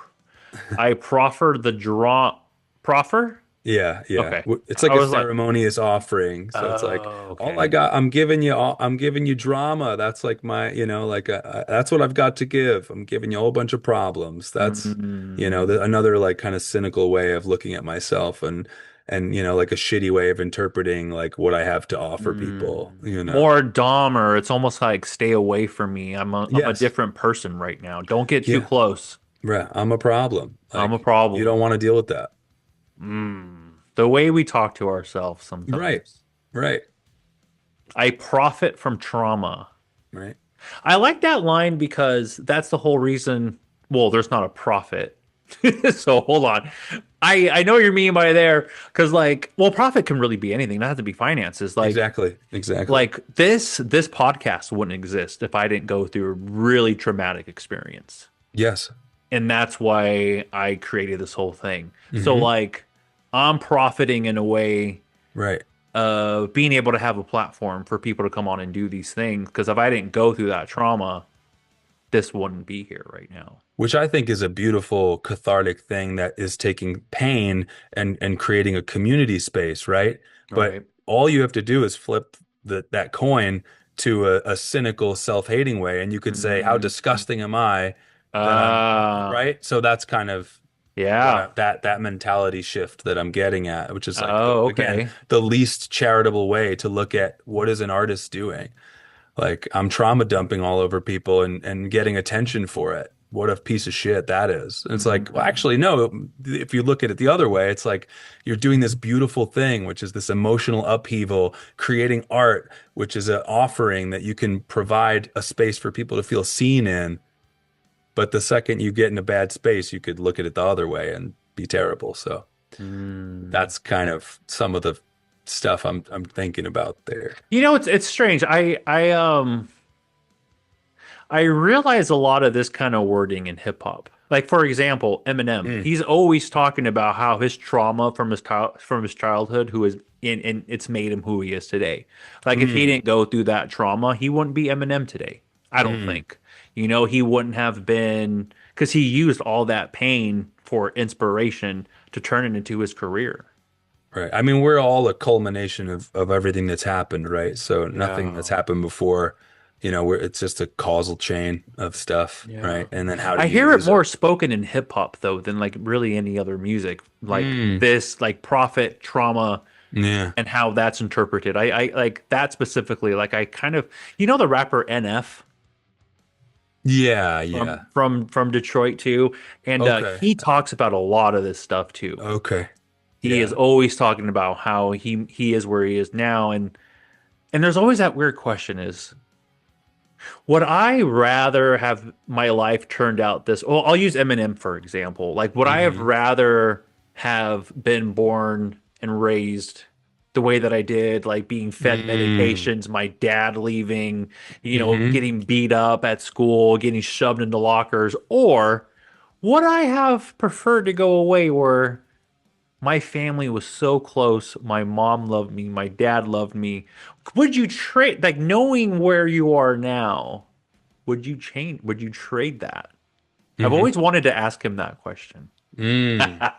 I proffer the draw. Proffer? Yeah, yeah. Okay. It's I like a was like, ceremonious offering. So it's like all I okay. got, I'm giving you drama. That's like like that's what I've got to give. I'm giving you a whole bunch of problems. That's, Mm, another like kind of cynical way of looking at myself and like a shitty way of interpreting like what I have to offer people. More Dahmer. It's almost like stay away from me. I'm a Yes. different person right now. Don't get too Yeah. close. Right. I'm a problem. I'm a Like you problem. don't want to deal with that. The way we talk to ourselves Right. sometimes. Right. I profit from trauma. right? I like that line because that's the whole reason. Well, there's not a profit. So hold on. I know what you mean by there because like, well, profit can really be anything. Not have to be finances. Exactly, exactly. Like this podcast wouldn't exist if I didn't go through a really traumatic experience. Yes. And that's why I created this whole thing. So Hmm. like I'm profiting in a way Right. of being able to have a platform for people to come on and do these things. Because if I didn't go through that trauma, this wouldn't be here right now. Which I think is a beautiful cathartic thing that is taking pain and creating a community space, right? But Right. all you have to do is flip that coin to a cynical, self-hating way, and you could say, "How Mm. disgusting am I that I'm Uh, right?" So that's kind of what yeah. that mentality shift that I'm getting at, which is like Oh, again okay. the least charitable way to look at what is an artist doing. Like I'm trauma dumping all over people and getting attention for it. What a piece of shit that is. And it's like, well, Mm. actually, no. If you look at it the other way, it's like you're doing this beautiful thing, which is this emotional upheaval, creating art, which is an offering that you can provide a space for people to feel seen in. But the second you get in a bad space, you could look at it the other way and be terrible. So Mm. that's kind of some of the stuff I'm thinking about there. You know, it's strange. I realize a lot of this kind of wording in hip hop. Like for example, Eminem, Mm, he's always talking about how his trauma from his childhood, who is in and it's made him who he is today. Like if he mm, didn't go through that trauma, he wouldn't be Eminem today. I don't mm. think. You know, he wouldn't have been because he used all that pain for inspiration to turn it into his career. Right. I mean, we're all a culmination of everything that's happened, right? So nothing that's Yeah. happened before, it's just a causal chain of stuff, Yeah. right? And then how do I you hear it use it? more spoken in hip hop though than like really any other music. Like Mm, this, like prophet trauma yeah. and how that's interpreted. I like that specifically. Like I kind of, you know, the rapper NF Yeah, yeah. from Detroit too, and Okay. he talks about a lot of this stuff too. Okay. He is Yeah. always talking about how he is where he is now, and there's always that weird question: is would I rather have my life turned out this? Well, I'll use Eminem for example. Like, would I have Hmm. rather have been born and raised the way that I did, like being fed Mm, medications, my dad leaving, you know, hmm. getting beat up at school, getting shoved into lockers, or would I have preferred to go away where my family was so close. My mom loved me. My dad loved me. Would you trade, like knowing where you are now, would you change, would you trade that? I've Hmm. always wanted to ask him that question. Mm,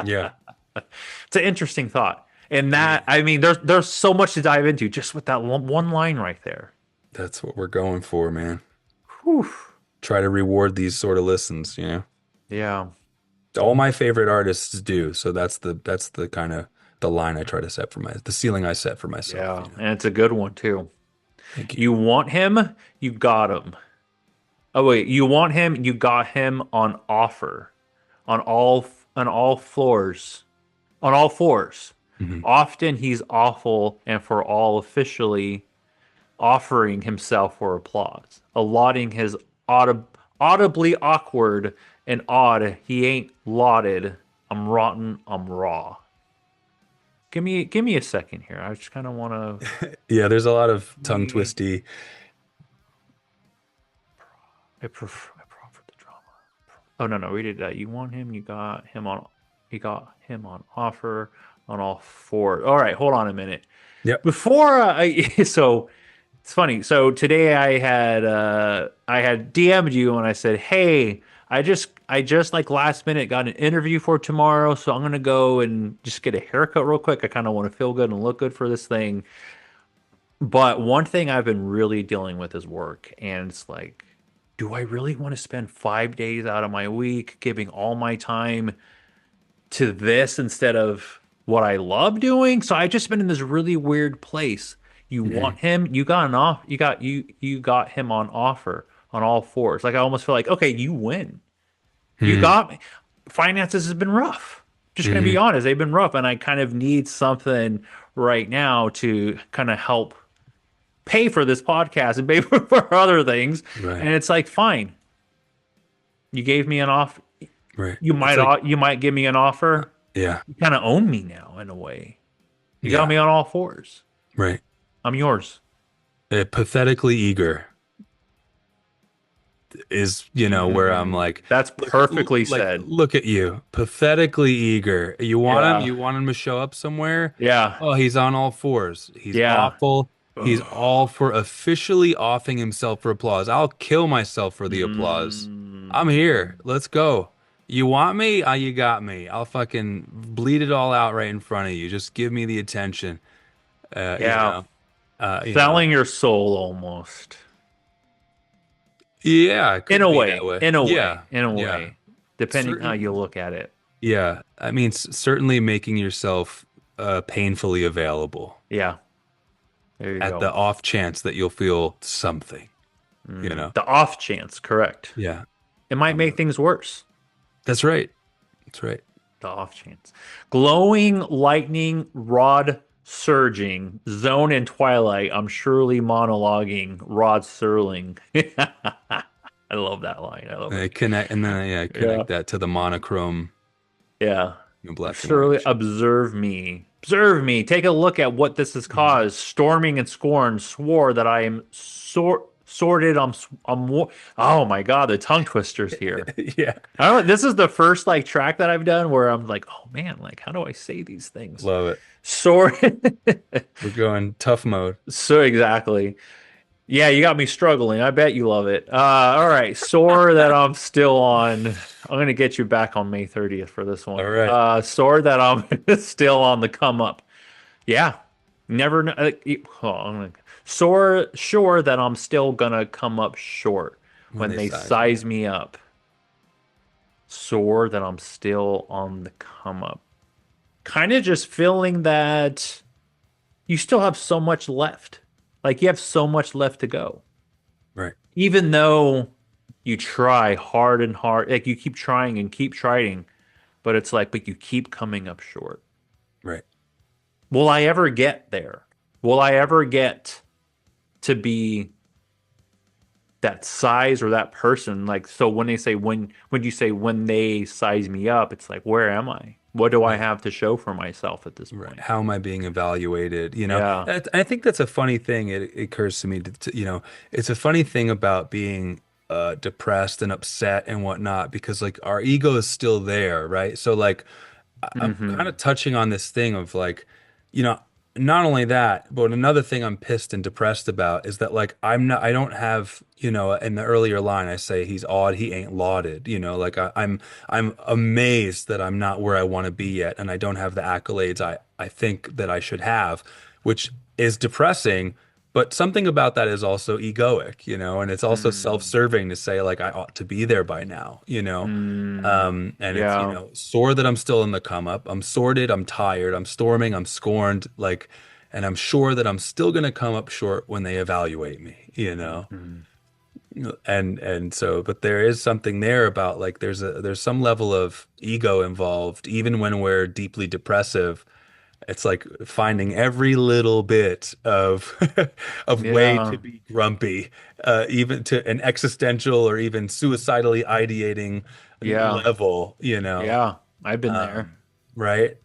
yeah. It's an interesting thought. And that, Mm. I mean, there's so much to dive into just with that one line right there. That's what we're going for, man. Whew. Try to reward these sort of listens. Yeah. All my favorite artists do. So that's the kind of the line I try to set for the ceiling I set for myself, Yeah. And it's a good one too. Thank you. You want him, you got him. Oh wait, you want him, you got him on offer. On all floors, on all fours. Hmm. Often he's awful and for all officially offering himself for applause, allotting his audibly awkward and odd. He ain't lauded. I'm rotten. I'm raw. Give me a second here. I just kind of want Yeah, there's a lot of tongue to. twisty. I prefer the drama. Oh no, no, we did that. You want him? You got him on offer on all four. All right, hold on a minute. Yep. Before I so it's funny. So today I had DM'd you and I said, "Hey, I just like last minute got an interview for tomorrow, so I'm gonna go and just get a haircut real quick. I kind of want to feel good and look good for this thing." But one thing I've been really dealing with is work, and it's like, do I really want to spend 5 days out of my week giving all my time to this instead of what I love doing? So I just been in this really weird place. You Hmm. want him, you got an off, you got him on offer on all fours. Like I almost feel like, okay, you win. You Hmm. got me. Finances has been rough. Just gonna be Hmm. honest, they've been rough, and I kind of need something right now to kind of help pay for this podcast and pay for other things. Right. And it's like, fine, you gave me an offer. Right. It's like, You might give me an offer. yeah. You kind of own me now in a way. You got Yeah. me on all fours. Right. I'm yours. Pathetically eager is, where I'm like, That's perfectly said. look at you, pathetically eager. You want him? Yeah. You want him to show up somewhere? Yeah. Oh, he's on all fours. He's Yeah. awful. He's all for officially offing himself for applause. I'll kill myself for the applause. I'm here. Let's go. You want me? You got me. I'll fucking bleed it all out right in front of you. Just give me the attention. Yeah. You know. Selling your soul almost. Yeah, it In could a be way. that way. In a way. Yeah, In a yeah. way. Depending how Certain, you look at it. yeah. I mean, certainly making yourself painfully available Yeah. There you at go. the off chance that you'll feel something, The off chance, correct. Yeah, It might make things worse. that's right. That's right. The off chance. Glowing, lightning, rod surging, zone and twilight. I'm surely monologuing, Rod Serling. I love that line. I love it. Connect and then Yeah. that to the monochrome, Yeah. black and Surely white. observe me. Observe me. Take a look at what this has caused. Storming and scorn swore that I am sorted. Oh my God, the tongue twisters here. Yeah, I don't know. This is the first like track that I've done where I'm like, oh man, like how do I say these things? love it. Sword. We're going tough mode. So exactly. Yeah, you got me struggling. I bet you love it. All right, sore that I'm still on. I'm gonna get you back on May 30th for this one. All right. Sore that I'm still on the come up. Yeah, never. Sure that I'm still gonna come up short when they size me up. Sore that I'm still on the come up. Kind of just feeling that you still have so much left. Like you have so much left to go. Right. Even though you try hard and hard, like you keep trying and keep trying, but it's like, but you keep coming up short. Right. Will I ever get there? Will I ever get to be that size or that person? Like, so when they say, when you say, when they size me up, it's like, where am I? What do I have to show for myself at this point? Right. How am I being evaluated? Yeah. I think that's a funny thing. It occurs to me it's a funny thing about being depressed and upset and whatnot because like our ego is still there, right? So like I'm kind of touching on this thing of like, you know, not only that, but another thing I'm pissed and depressed about is that like I don't have, in the earlier line I say he's odd, he ain't lauded, like I'm amazed that I'm not where I want to be yet, and I don't have the accolades I think that I should have, which is depressing. But something about that is also egoic, and it's also self-serving to say like I ought to be there by now. And Yeah. it's, sore that I'm still in the come up. I'm sorted, I'm tired, I'm storming, I'm scorned, like, and I'm sure that I'm still gonna come up short when they evaluate me. And so, but there is something there about like there's some level of ego involved, even when we're deeply depressive. It's like finding every little bit of of way Yeah. to be grumpy, even to an existential or even suicidally ideating Yeah. level. Yeah. I've been there. Right?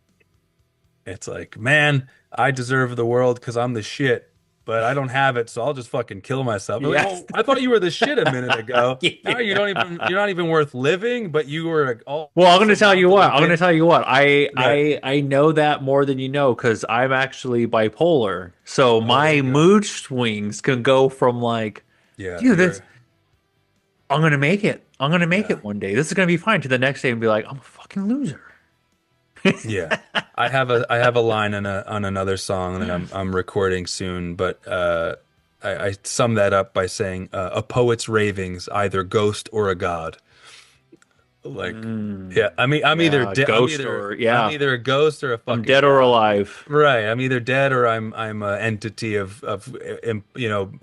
It's like, man, I deserve the world because I'm the shit, but I don't have it, so I'll just fucking kill myself. Like, Yes. oh, I thought you were the shit a minute ago. Yeah. Now you're not even worth living, but you were all. Well, I'm going to tell you what. I'm going to tell you what. Right. I know that more than you know because I'm actually bipolar. So my mood swings can go from like, Yeah, dude, I'm going to make it. I'm going to make Yeah. it one day. This is going to be fine. To the next day and be like, I'm a fucking loser. yeah. I have a line on another song that I'm recording soon, but I sum that up by saying a poet's ravings, either ghost or a god. Like, yeah, I mean, I'm either Yeah, dead, ghost or yeah. I'm either a ghost or a I'm fucking dead or alive. right. I'm either dead or I'm an entity of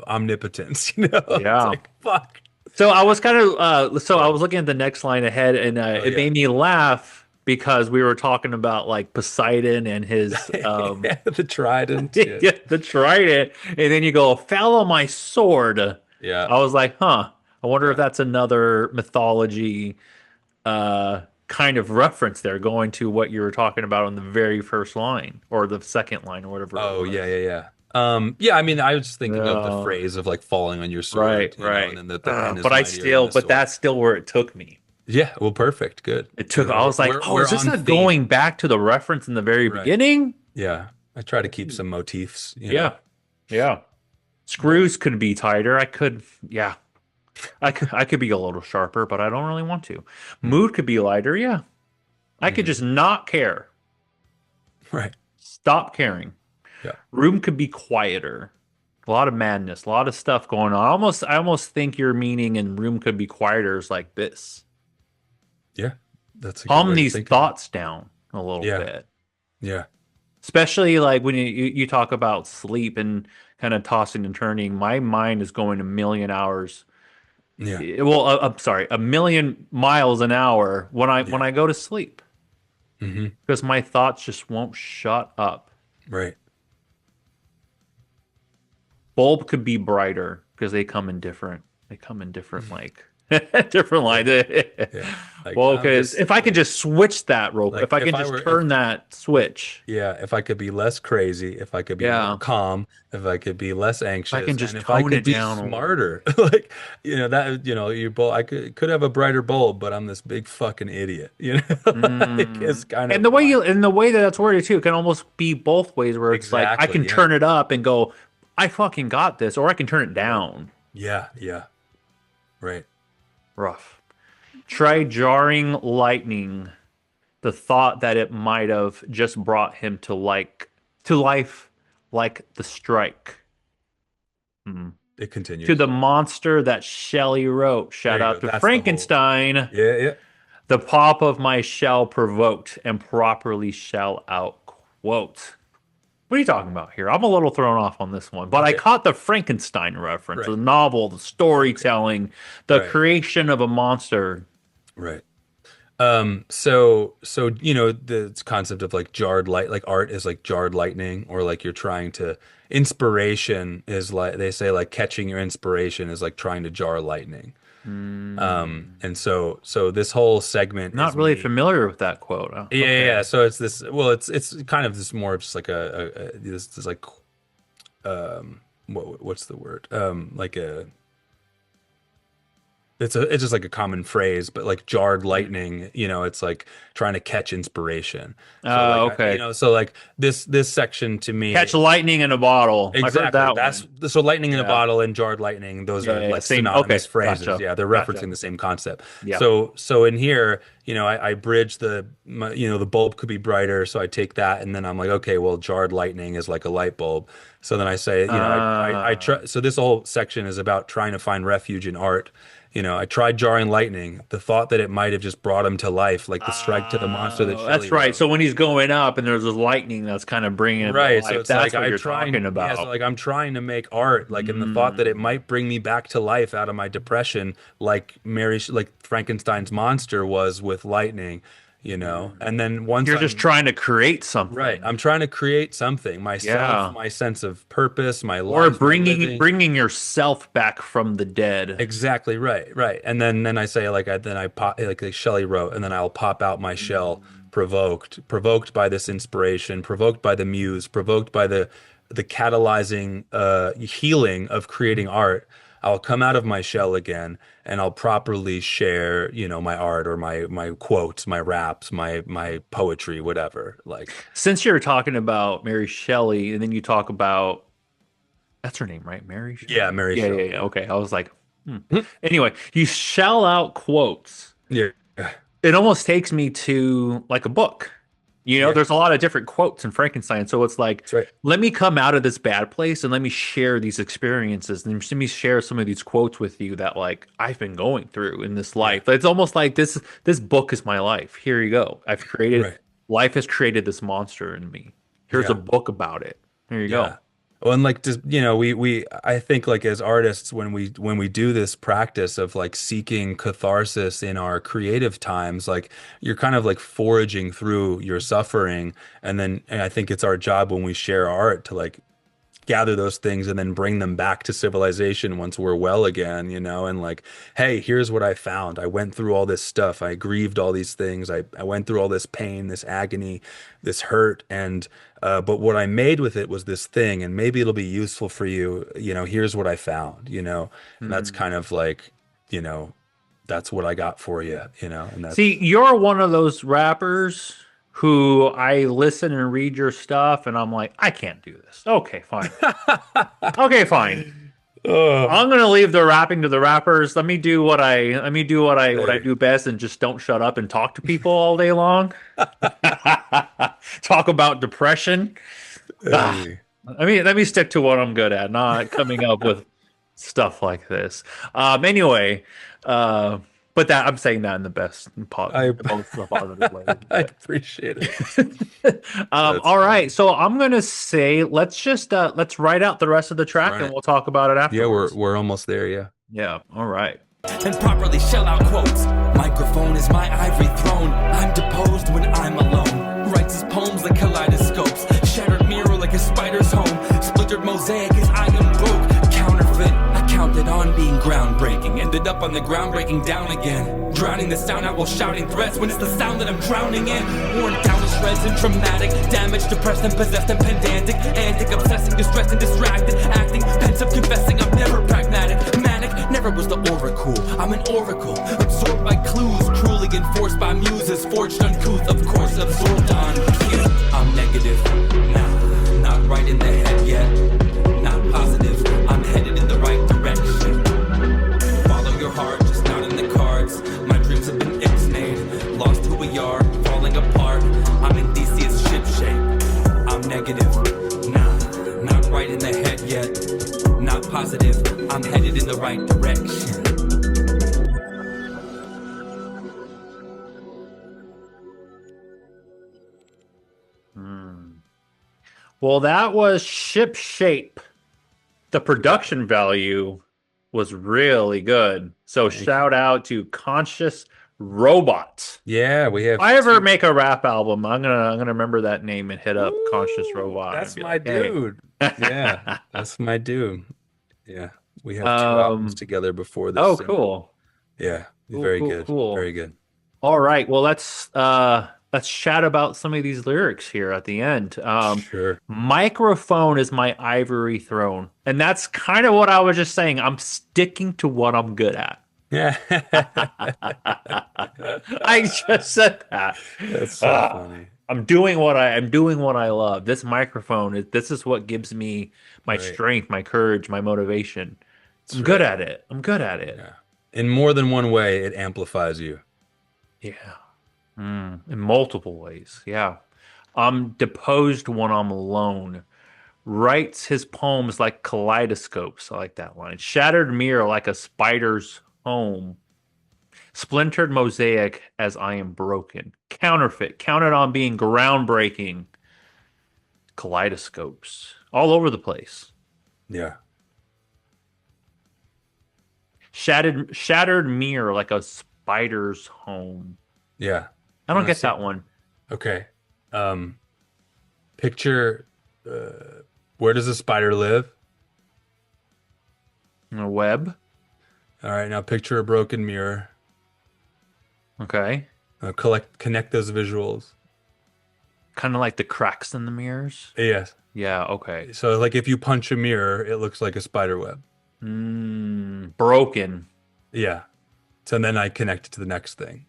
omnipotence. It's Yeah. like fuck. So I was kind of I was looking at the next line ahead, and it yeah. made me laugh because we were talking about like Poseidon and his Yeah, the trident. Yeah. yeah, the trident, and then you go, fell on my sword. Yeah. I was like, huh. I wonder if Yeah. that's another mythology kind of reference there, going to what you were talking about on the very first line or the second line or whatever it Oh, yeah, was. yeah, yeah. Yeah, I mean, I was just thinking of the Yeah, phrase of like falling on your right, sword, and right. then that the pen is But I mightier than still, the but sword. that's still where it took me. Yeah, well, perfect. Good. It You took, know, I we're was like, we're, oh, is we're this on a theme. going back to the reference in the very Right. beginning? Yeah. I try to keep some motifs, Yeah, yeah. but Screws could be tighter. Yeah, I could be a little sharper, but I don't really want to. mhm, Mood could be lighter. Yeah, I could mhm. just not care. Right. Stop caring. Yeah. Room could be quieter. A lot of madness, a lot of stuff going on. I almost think your meaning in room could be quieter is like this. Yeah. That's a good Calm way to these think of it. thoughts down a little Yeah. bit. Yeah. Especially like when you talk about sleep and kind of tossing and turning. My mind is going a million hours. Yeah. Well, I'm sorry, a million miles an hour when Yeah. I go to sleep Hmm. because my thoughts just won't shut up. Right. Bulb could be brighter because they come in different like different Yeah. lines. Yeah. Like Well, I'm because just if I could just switch that real quick, like if I if can I just were if turn that switch, yeah, if I could be less crazy, if I could be more yeah, calm, if I could be less if I can anxious, and just if I tone could it be down a little bit. smarter, like that, you both, I could have a brighter bulb, but I'm this big fucking idiot, like it's Mm. kind And of my the way that that's worded too, it can almost be both ways where it's like I exactly, can yeah, turn it up and go, I fucking got this, or I can turn it right, down. yeah, yeah, right, Rough. Try jarring lightning. The thought that it might have just brought him to life like the strike. Hmm. it To continues. the monster that Shelley wrote. There Shout you out go. to That's the whole. Frankenstein. Yeah, yeah. The pop of my shell provoked and properly shell out. Quote. What are you talking about here? I'm a little thrown off on this one, but I Okay. caught the Frankenstein reference, the Right. novel, the Okay. storytelling, the Right. creation of a monster. Right. So the concept of like jarred light, like art is like jarred lightning, or like you're trying to inspiration is like they say like catching your inspiration is like trying to jar lightning. Hmm. And so this whole segment Not is really me. familiar with that quote. Oh, Yeah, yeah, okay. yeah. So it's this. Well, it's kind of this more of just like this like what's the word? Like a it's just like a common phrase, but like jarred Hmm. lightning, it's like trying to catch inspiration. So like Okay. so like this section to Catch me lightning in a bottle. I've heard exactly. that That's one. so lightning in a Yeah. bottle and jarred lightning, those Yeah, are yeah, yeah. like Same. Okay. synonymous phrases. Gotcha. Yeah, they're Gotcha. referencing the same concept. Yeah. So in here, I bridge the bulb could be brighter, so I take that and then I'm like, okay, well, jarred lightning is like a light bulb. So then I say, I Uh, try. So this whole section is about trying to find refuge in art. I tried jarring lightning. The thought that it might have just brought him to life, like the strike to the monster that Shelley that's right. wrote. So when he's going up and there's this lightning that's kind of bringing him to Right. So life, it's like that's what I you're trying, talking yeah. So about. like I'm trying to make art, like in the thought that it Mm. might bring me back to life out of my depression, like like Frankenstein's monster was with lightning. And then once You're just I'm trying to create right, something. I'm trying to create something, myself, Yeah. my sense of purpose, my Or life, my bringing living. bringing yourself back from the dead. Exactly right, right. And then I say then I pop like Shelley wrote, and then I'll pop out my shell, Mm. provoked by this inspiration, provoked by the muse, provoked by the catalyzing healing of creating art. I'll come out of my shell again, and I'll properly share, my art or my quotes, my raps, my poetry, whatever. Like, Since you're talking about Mary Shelley, and then you talk about that's her name, right? Mary yeah, Shelley. Mary Yeah, yeah, Shelley, yeah. yeah. Okay. I was like, hmm. Anyway, you shell out quotes. Yeah, It almost takes me to like a book. yeah, There's a lot of different quotes in Frankenstein. So it's like, that's right. let me come out of this bad place and let me share these experiences and let me share some of these quotes with you that like I've been going through in this Yeah, life. It's almost like this book is my life. Here you go. right. Life has created this monster in me. Here's a Yeah. book about it. Here you Yeah. go. Well, and like just we I think like as artists when we do this practice of like seeking catharsis in our creative times, like you're kind of like foraging through your suffering, and I think it's our job when we share art to like gather those things and then bring them back to civilization once we're well again, and like, hey, here's what I found. I went through all this stuff. I grieved all these things. I went through all this pain, this agony, this hurt, and but what I made with it was this thing, and maybe it'll be useful for you. Here's what I found, and that's Hmm. kind of like, you know, that's what I got for you, and See, that's you're one of those rappers who I listen and read your stuff, and I'm like, I can't do this. Okay, fine. Okay, fine. oh, I'm gonna leave the rapping to the rappers. Let me do what I hey, do best and just don't shut up and talk to people all day long. Talk about depression. Ah, hey. let me stick to what I'm good at, not coming up with stuff like this. Anyway, uh, but that I'm saying that in the I the most positive way. I appreciate it. That's All right, funny. so I'm gonna say let's write out the rest of the track and Right. we'll talk about it Yeah, we're afterwards. we're almost there, yeah. Yeah, all right. And properly shell out quotes. Microphone is my ivory throne. I'm deposed when I'm alone. Writes his poems like kaleidoscopes. Shattered mirror like a spider's home. Splintered mosaic as I am broke. Counterfeit, I counted on being groundbreaking. Ended up on the ground breaking down again. Drowning the sound out while shouting threats when it's the sound that I'm drowning in. Worn down to shreds and traumatic. Damaged, depressed and possessed and pedantic. Antic, obsessing, distressed and distracted. Acting, pensive, confessing, I'm never pragmatic. Manic, never was the oracle. I'm an oracle, absorbed by clues, cruelly enforced by muses, forged uncouth, of course, absorbed on cue. I'm negative, nah, not right in the head yet. Not positive, I'm headed in the right direction. Follow your heart, just not in the cards. My dreams have been ixnayed, lost who we are, falling apart. I'm in DC's ship shape. I'm negative, nah, not right in the head yet. Not positive, I'm headed in the right direction. Hmm. Well, that was Ship Shape. The Yeah. production value was really good. So Thank you. shout out to Conscious Robot. Yeah, we If have I ever two. make a rap album, I'm gonna remember that name and hit up Conscious Ooh, Robot and that's be my like, hey. dude. Yeah, that's my dude. Yeah, we have two albums um together before this oh single. cool. Yeah, Cool, very cool, good. cool. Very good. All right. Well, let's chat about some of these lyrics here at the end. Sure. Microphone is my ivory throne. And that's kind of what I was just saying. I'm sticking to what I'm good at. Yeah. I just said that. That's so Ah, funny. I'm doing what I love. This microphone this is what gives me my Right. strength, my courage, my motivation. That's I'm good right. at it. I'm good at it. Yeah. In more than one way, it amplifies you. Yeah. In multiple ways. Yeah. I'm deposed when I'm alone. Writes his poems like kaleidoscopes. I like that line. Shattered mirror like a spider's home. Splintered mosaic as I am broken. Counterfeit. Counted on being groundbreaking. Kaleidoscopes. All over the place. Yeah. Shattered mirror like a spider's home. Yeah. I You don't want to get see? that one. Okay. Um, picture where does a spider live? A web. All right, now picture a broken mirror. Okay. Connect those visuals. Kind of like the cracks in the mirrors. Yes. Yeah, okay. So like if you punch a mirror, it looks like a spider web. Broken. Yeah. So then I connect it to the next thing,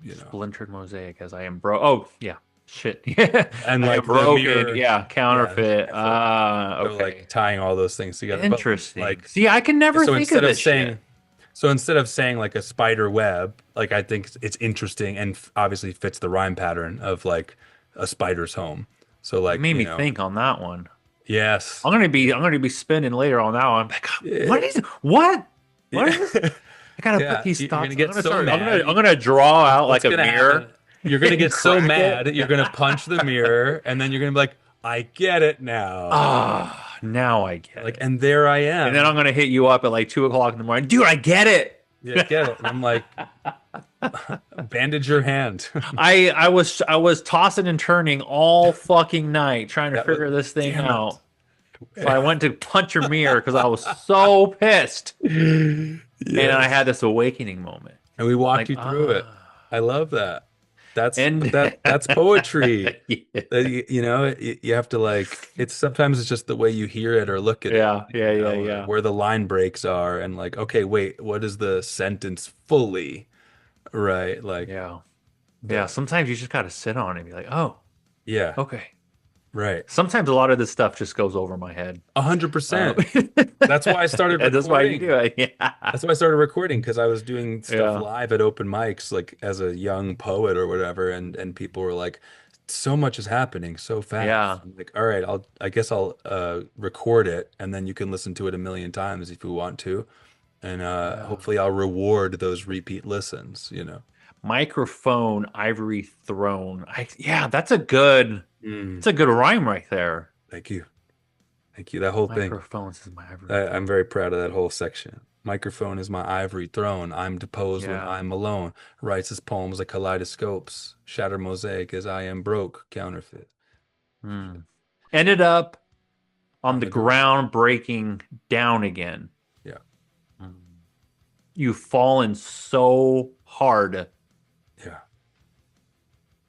you know. Splintered mosaic as I am Oh, yeah. Shit. Yeah. And I am like the broken. mirror, Yeah. yeah. Counterfeit. So Okay. like tying all those things together. But Interesting. like See, I can never so think of instead of this saying shit. so instead of saying like a spider web, like I think it's interesting and obviously fits the rhyme pattern of like a spider's home. So You like, made me think on that one. yes. I'm gonna be spinning later on that one. Like, Yeah. what? What is this? Yeah. I gotta put Yeah. these You're thoughts. gonna get so mad. I'm gonna draw out What's like a gonna happen? mirror You're gonna and get so crack it. mad, you're gonna punch the mirror, and then you're gonna be like, I get it now. Ah, now I get Like, it. and there I And then am. I'm gonna hit you up at like 2 o'clock in the morning. Dude, I get it. Yeah, get it. And I'm like, bandage your hand. I was tossing and turning all fucking night trying to That was, figure this thing damn it. out. So I went to punch your mirror because I was so pissed. And I had Yes. this awakening moment. And we walked Like, you through it. I love that. But and that's poetry. yeah, You have to like it's sometimes it's just the way you hear it or look at it, yeah, yeah, yeah, or yeah. where the line breaks are and like, okay, wait, what is the sentence fully? Right? Like Yeah. Yeah. the Sometimes you just gotta sit on it and be like, oh, yeah, okay. right. Sometimes a lot of this stuff just goes over my head. A hundred Uh, percent. That's why I started and that's why you do recording. it. Yeah. That's why I started recording because I was doing stuff Yeah. live at open mics, like as a young poet or whatever, and people were like, "So much is happening so fast." Yeah. I'm like, all right, I guess I'll record it, and then you can listen to it a million times if you want to, and Yeah. hopefully I'll reward those repeat listens. Microphone, ivory throne. Yeah, that's a good rhyme right there. Thank you, thank you. That whole thing. Microphones is my ivory I'm throne. very proud of that whole section. Microphone is my ivory throne. I'm deposed when Yeah. I'm alone. Writes his poems like kaleidoscopes. Shatter mosaic as I am broke. Counterfeit. Hmm. Ended up on On the the ground. ground breaking down again. Yeah. Hmm. You've fallen so hard. Yeah.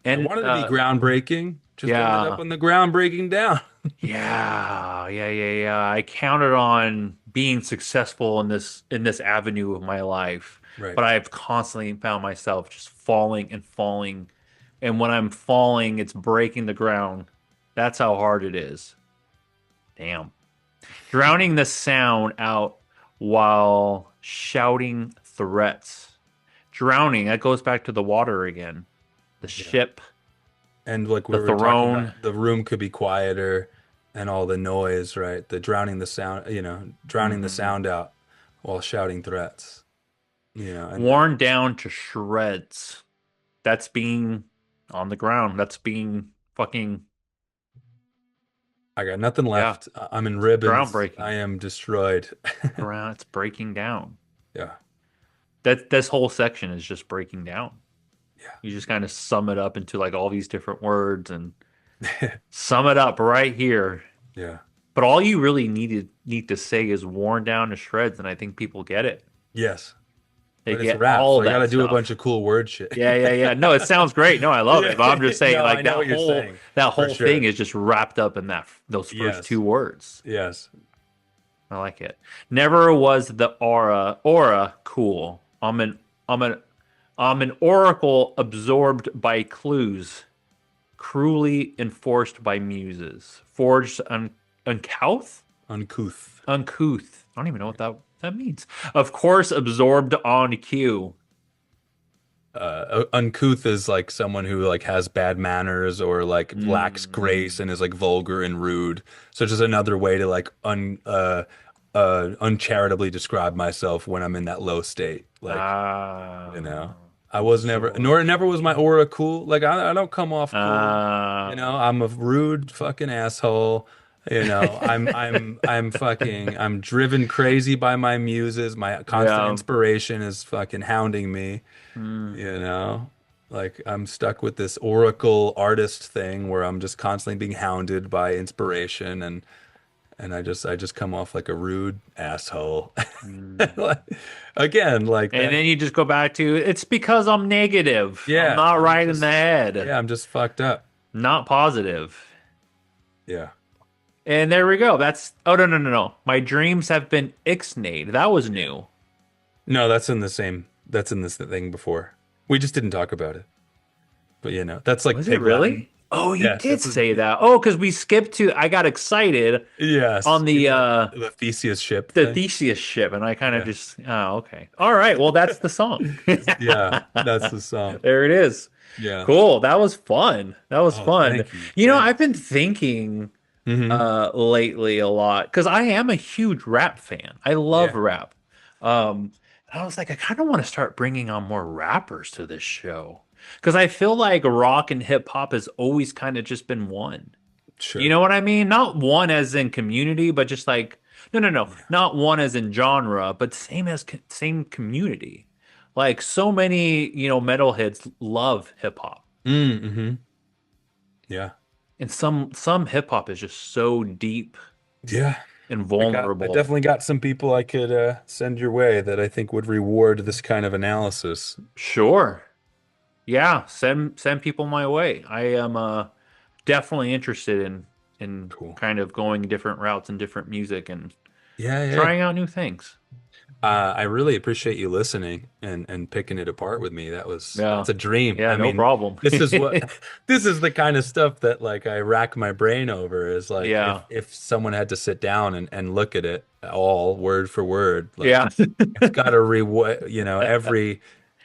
I And wanted to be groundbreaking. Just ended up yeah. on the ground breaking down. Yeah, yeah, yeah, yeah. I counted on being successful in this avenue of my life, Right. but I've constantly found myself just falling and falling. And when I'm falling, it's breaking the ground. That's how hard it is. Damn. Drowning the sound out while shouting threats. Drowning, that goes back to the water again. The Yeah. ship, And like we the were talking throne. about, the room could be quieter and all the noise, right? The drowning the sound, drowning the Mhm. sound out while shouting threats. And Worn down to shreds. That's being on the ground. That's being fucking, I got nothing yeah, left. I'm in ribbons. groundbreaking. I am destroyed. Ground, it's breaking down. Yeah. That this whole section is just breaking down. Yeah. You just kind of sum it up into like all these different words and sum it up right here. Yeah. But all you really need to say is worn down to shreds, and I think people get it. Yes. They But it's get rap, so all I got to that do a bunch stuff. of cool word shit. Yeah, yeah, yeah. No, it sounds great. No, I love it. Yeah. But I'm just saying, No, I like know that what you're whole saying. that For whole thing sure. is just wrapped up in those first Yes. two words. Yes. I like it. Never was the aura cool. I'm an oracle absorbed by clues, cruelly enforced by muses, forged uncouth, Uncouth. uncouth. I don't even know what that means. Of course, absorbed on cue. Uncouth is like someone who like has bad manners or like lacks grace Mm. and is like vulgar and rude. So it's just another way to like uncharitably describe myself when I'm in that low state. Like, you know, Ah, I was never, nor absorbed. never was my aura cool. Like I don't come off cool. Ah, I'm a rude fucking asshole. I'm driven crazy by my muses. My constant yeah. inspiration is fucking hounding me, Mm. you know? Like I'm stuck with this oracle artist thing where I'm just constantly being hounded by inspiration and I just come off like a rude asshole. Mm. Like, again, like And that. then you just go back to it's because I'm negative. I'm Yeah, not right in the head, I'm just fucked up. not positive. Yeah. And there we go. Oh, no, no, no, no. My dreams have been ixnayed. That was new. No, that's in this thing before. We just didn't talk about it. But that's like Was it pig Latin. really? Oh, you Yes, did say that. Oh, because we skipped to I got excited yes, on the Theseus ship the thing. Theseus ship, and I kind of Yeah. just okay. All right. Well, that's the song. Yeah, that's the song. There it is. Yeah. Cool. That was fun. That was Oh, fun. thank you. I've Thanks. been thinking Hmm. lately a lot because I am a huge rap fan. I love Yeah. rap. And I was like, I kind of want to start bringing on more rappers to this show because I feel like rock and hip hop has always kind of just been one. You Sure. know what I mean? Not one as in community, but just like no, no, no, Yeah. not one as in genre, but same community. Like so many, metalheads love hip hop, Mm-hmm. Yeah. and some hip hop is just so deep Yeah. and I vulnerable. definitely got some people I could send your way that I think would reward this kind of analysis. Sure. Yeah, send people my way. I am definitely interested in Cool. kind of going different routes and different music and Yeah, yeah. trying out new things. I really appreciate you listening and picking it apart with me. Yeah. That's a dream. Yeah, I no mean, problem. this is what this is the kind of stuff that like I rack my brain over is like Yeah. if someone had to sit down and look at it all word for word, like Yeah. it's got to every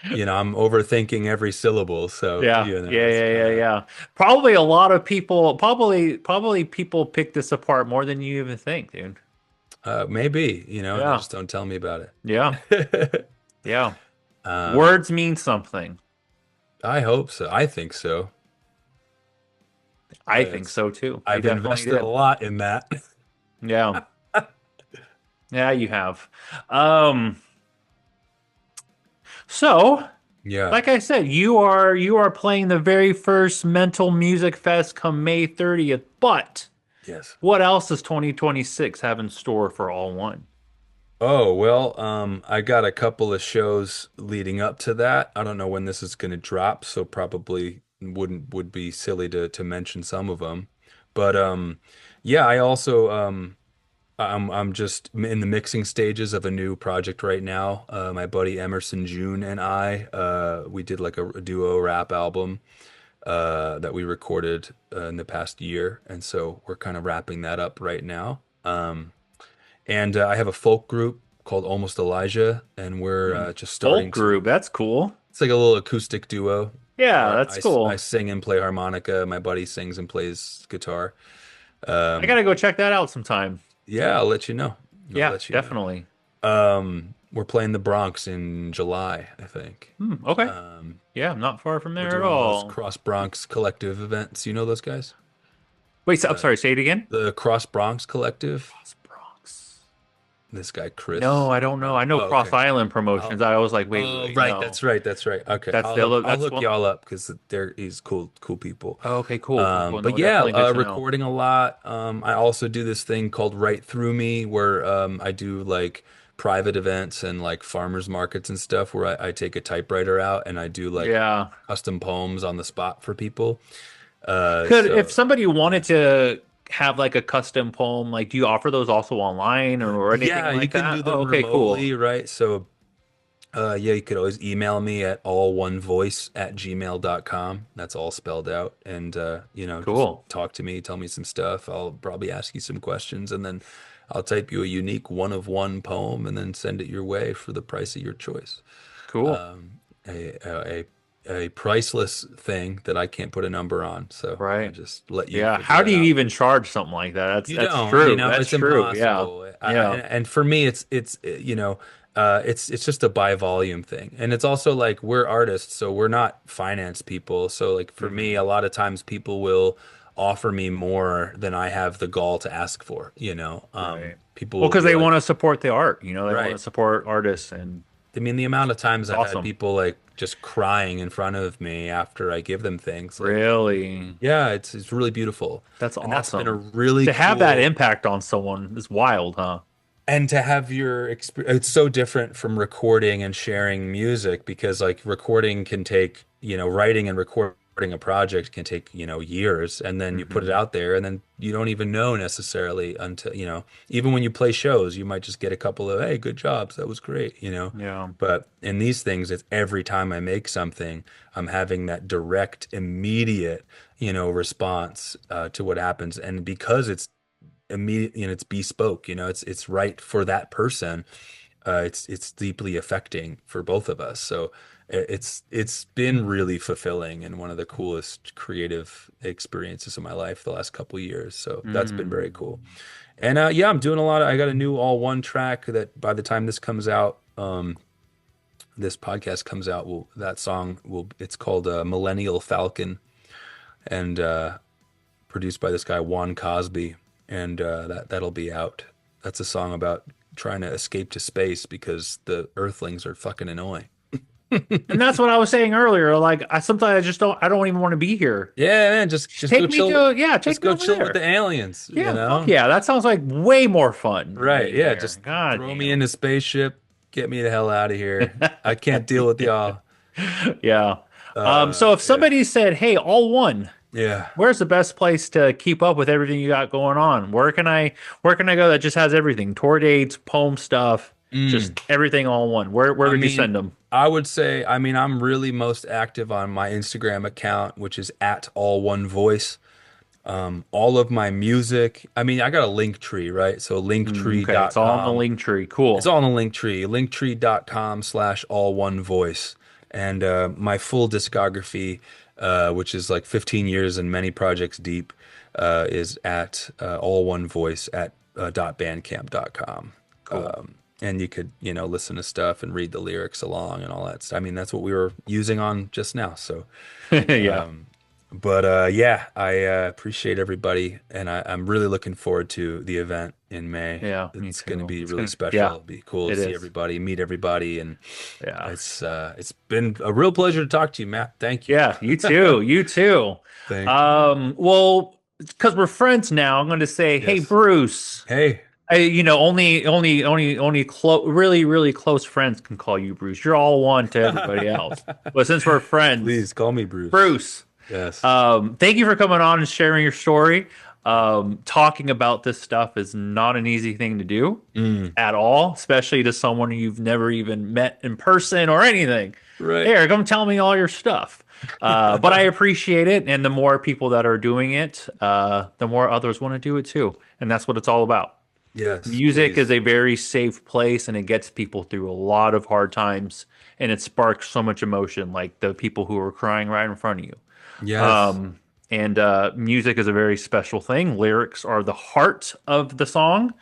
I'm overthinking every syllable. So, Yeah. Yeah, it's yeah, kind yeah, of yeah. Probably a lot of people probably people pick this apart more than you even think, dude. maybe, and they Yeah. just don't tell me about Yeah. it. Yeah. Um, Words mean something. I hope so. I think so. I think It's so too. I I've definitely invested a did. lot in that. Yeah. Yeah, you have. Um, so Yeah. like I said, you are playing the very first Mental Music Fest come May 30th, but Yes. what else does 2026 have in store for All One? Oh, well, I got a couple of shows leading up to that. I don't know when this is going to drop, so probably would be silly to mention some of them. But yeah, I also I'm just in the mixing stages of a new project right now. My buddy Emerson June and I we did like a duo rap album that we recorded in the past year, and so we're kind of wrapping that up right now. And I have a folk group called Almost Elijah, and we're Hmm. just Folk starting group, to. that's cool. It's like a little acoustic duo Yeah, where that's I cool. sing and play harmonica. My buddy sings and plays guitar. I Um, gotta go check that out sometime. yeah, I'll let you know. I'll Yeah, let you know. definitely. We're playing the Bronx in July, I think. Okay. Um, Yeah, I'm not far from we're there at doing those all. Cross Bronx Collective events. You know those guys? Wait, so, I'm Uh, sorry, say it again. the Cross Bronx Collective. Cross Bronx. This guy No, Chris. I don't know. I know Oh, Cross okay. Island Promotions. I'll, I was like, wait, wait, oh, wait, right. no. That's right. Okay. That's the other, I'll that's hook one. y'all up because he's cool people. Oh, okay, cool, cool, cool. But No, yeah, definitely good to know. recording a lot. I also do this thing called Right Through Me where I do like private events and like farmers markets and stuff where I take a typewriter out and I do like Yeah. custom poems on the spot for people. If So somebody wanted to have like a custom poem, like do you offer those also online or anything yeah, you like can that? do Oh, them okay, cool. remotely, right? So yeah, you could always email me at allonevoice@gmail.com. That's all spelled out. And just Cool. talk to me, tell me some stuff. I'll probably ask you some questions and then I'll type you a unique one of one poem and then send it your way for the price of your choice. Cool. Um, a priceless thing that I can't put a number on. So I Right. just let you Yeah. figure How do that you out. even charge something like that? That's You that's don't, true. That's it's true. Yeah. impossible. Yeah. And for me, it's just a buy volume thing. And it's also like we're artists, so we're not finance people. So like for me, Hmm. a lot of times people will offer me more than I have the gall to ask for, Right. People Well, will because be they like, want to support the art, they want to right. support artists and I mean, the amount of times it's I've had awesome. people like just crying in front of me after I give them things, like, Really. yeah, it's really beautiful. That's And that's been a awesome. really To have that cool. impact on someone is wild, huh? And to have your experience, it's so different from recording and sharing music because like recording can take, writing and recording a project can take, years and then you put it Hmm. out there and then you don't even know necessarily until, even when you play shows, you might just get a couple of, hey, good jobs. That was great. Yeah. But in these things, it's every time I make something, I'm having that direct, immediate, response to what happens. And because it's immediate, it's bespoke, it's right for that person. It's deeply affecting for both of us. So it's been really fulfilling and one of the coolest creative experiences of my life the last couple of years. So that's been very cool. Mm. And yeah, I'm doing a lot. I got a new all one track that by the time this comes out, this podcast comes out, it's called Millennial Falcon, and produced by this guy Juan Cosby, and that'll be out. That's a song about trying to escape to space because the Earthlings are fucking annoying. And that's what I was saying earlier. Like I sometimes I just don't I don't even want to be here. Yeah, man, Just just go take me chill, to yeah, just take me go over chill with there. the aliens, you Yeah, fuck know? yeah. That sounds like way more fun than Right, being yeah, here. just God throw me damn. in a spaceship, get me the hell out of here. I can't deal with y'all. Yeah. So if Yeah. somebody said, "Hey, all one, Yeah. where's the best place to keep up with everything you got going on? Where can I go that just has everything? Tour dates, poem stuff, Mm. just everything all in one. Where I would you mean, send them? I would say, I mean, I'm really most active on my Instagram account, which is at all one voice. All of my music, I mean, I got a link tree, right? So Okay, it's all in the linktree.com. link tree. It's Cool. all in the link tree, linktree.com/slash all one voice. And my full discography, which is like 15 years and many projects deep, is at all one voice at .bandcamp.com. Cool. And you could, listen to stuff and read the lyrics along and all that stuff. I mean, that's what we were using on just now. So, Yeah. um, but yeah, I appreciate everybody, and I'm really looking forward to the event in May. Yeah, me It's going to too. be It's really gonna special. yeah, It'll be cool to it see is. everybody, meet everybody, and Yeah. it's been a real pleasure to talk to you, Matt. Thank you. Yeah, you too. You too. Thank you. Well, because we're friends now, I'm going to say, hey, Yes. Bruce. Hey, Only really, really close friends can call you Bruce. You're all one to everybody else. But since we're friends, please call me Bruce. Bruce, Yes. thank you for coming on and sharing your story. Talking about this stuff is not an easy thing to do Mm, at all, especially to someone you've never even met in person or anything. right. Here, come tell me all your stuff. But I appreciate it, and the more people that are doing it, the more others want to do it too, and that's what it's all about. Yes, Music is please. a very safe place, and it gets people through a lot of hard times, and it sparks so much emotion, like the people who are crying right in front of you. Yes. And music is a very special thing. Lyrics are the heart of the song,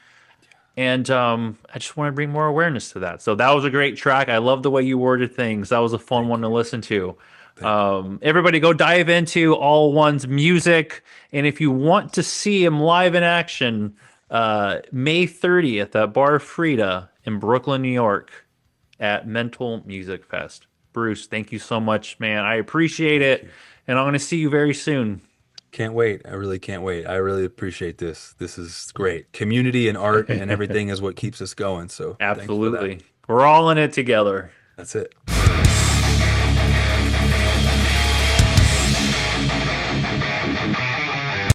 and I just want to bring more awareness to that. So that was a great track. I love the way you worded things. That was a fun Thank one to you. listen to. Thank you. Everybody go dive into All One's music. And if you want to see him live in action, May 30th at Bar Frida in Brooklyn, New York at Mental Music Fest. Bruce, thank you so much, man. I appreciate Thank it. you. And I'm going to see you very soon. Can't wait. I really can't wait. I really appreciate this. This is great. Community and art and everything is what keeps us going. So thanks for that. Absolutely. We're all in it together. That's it.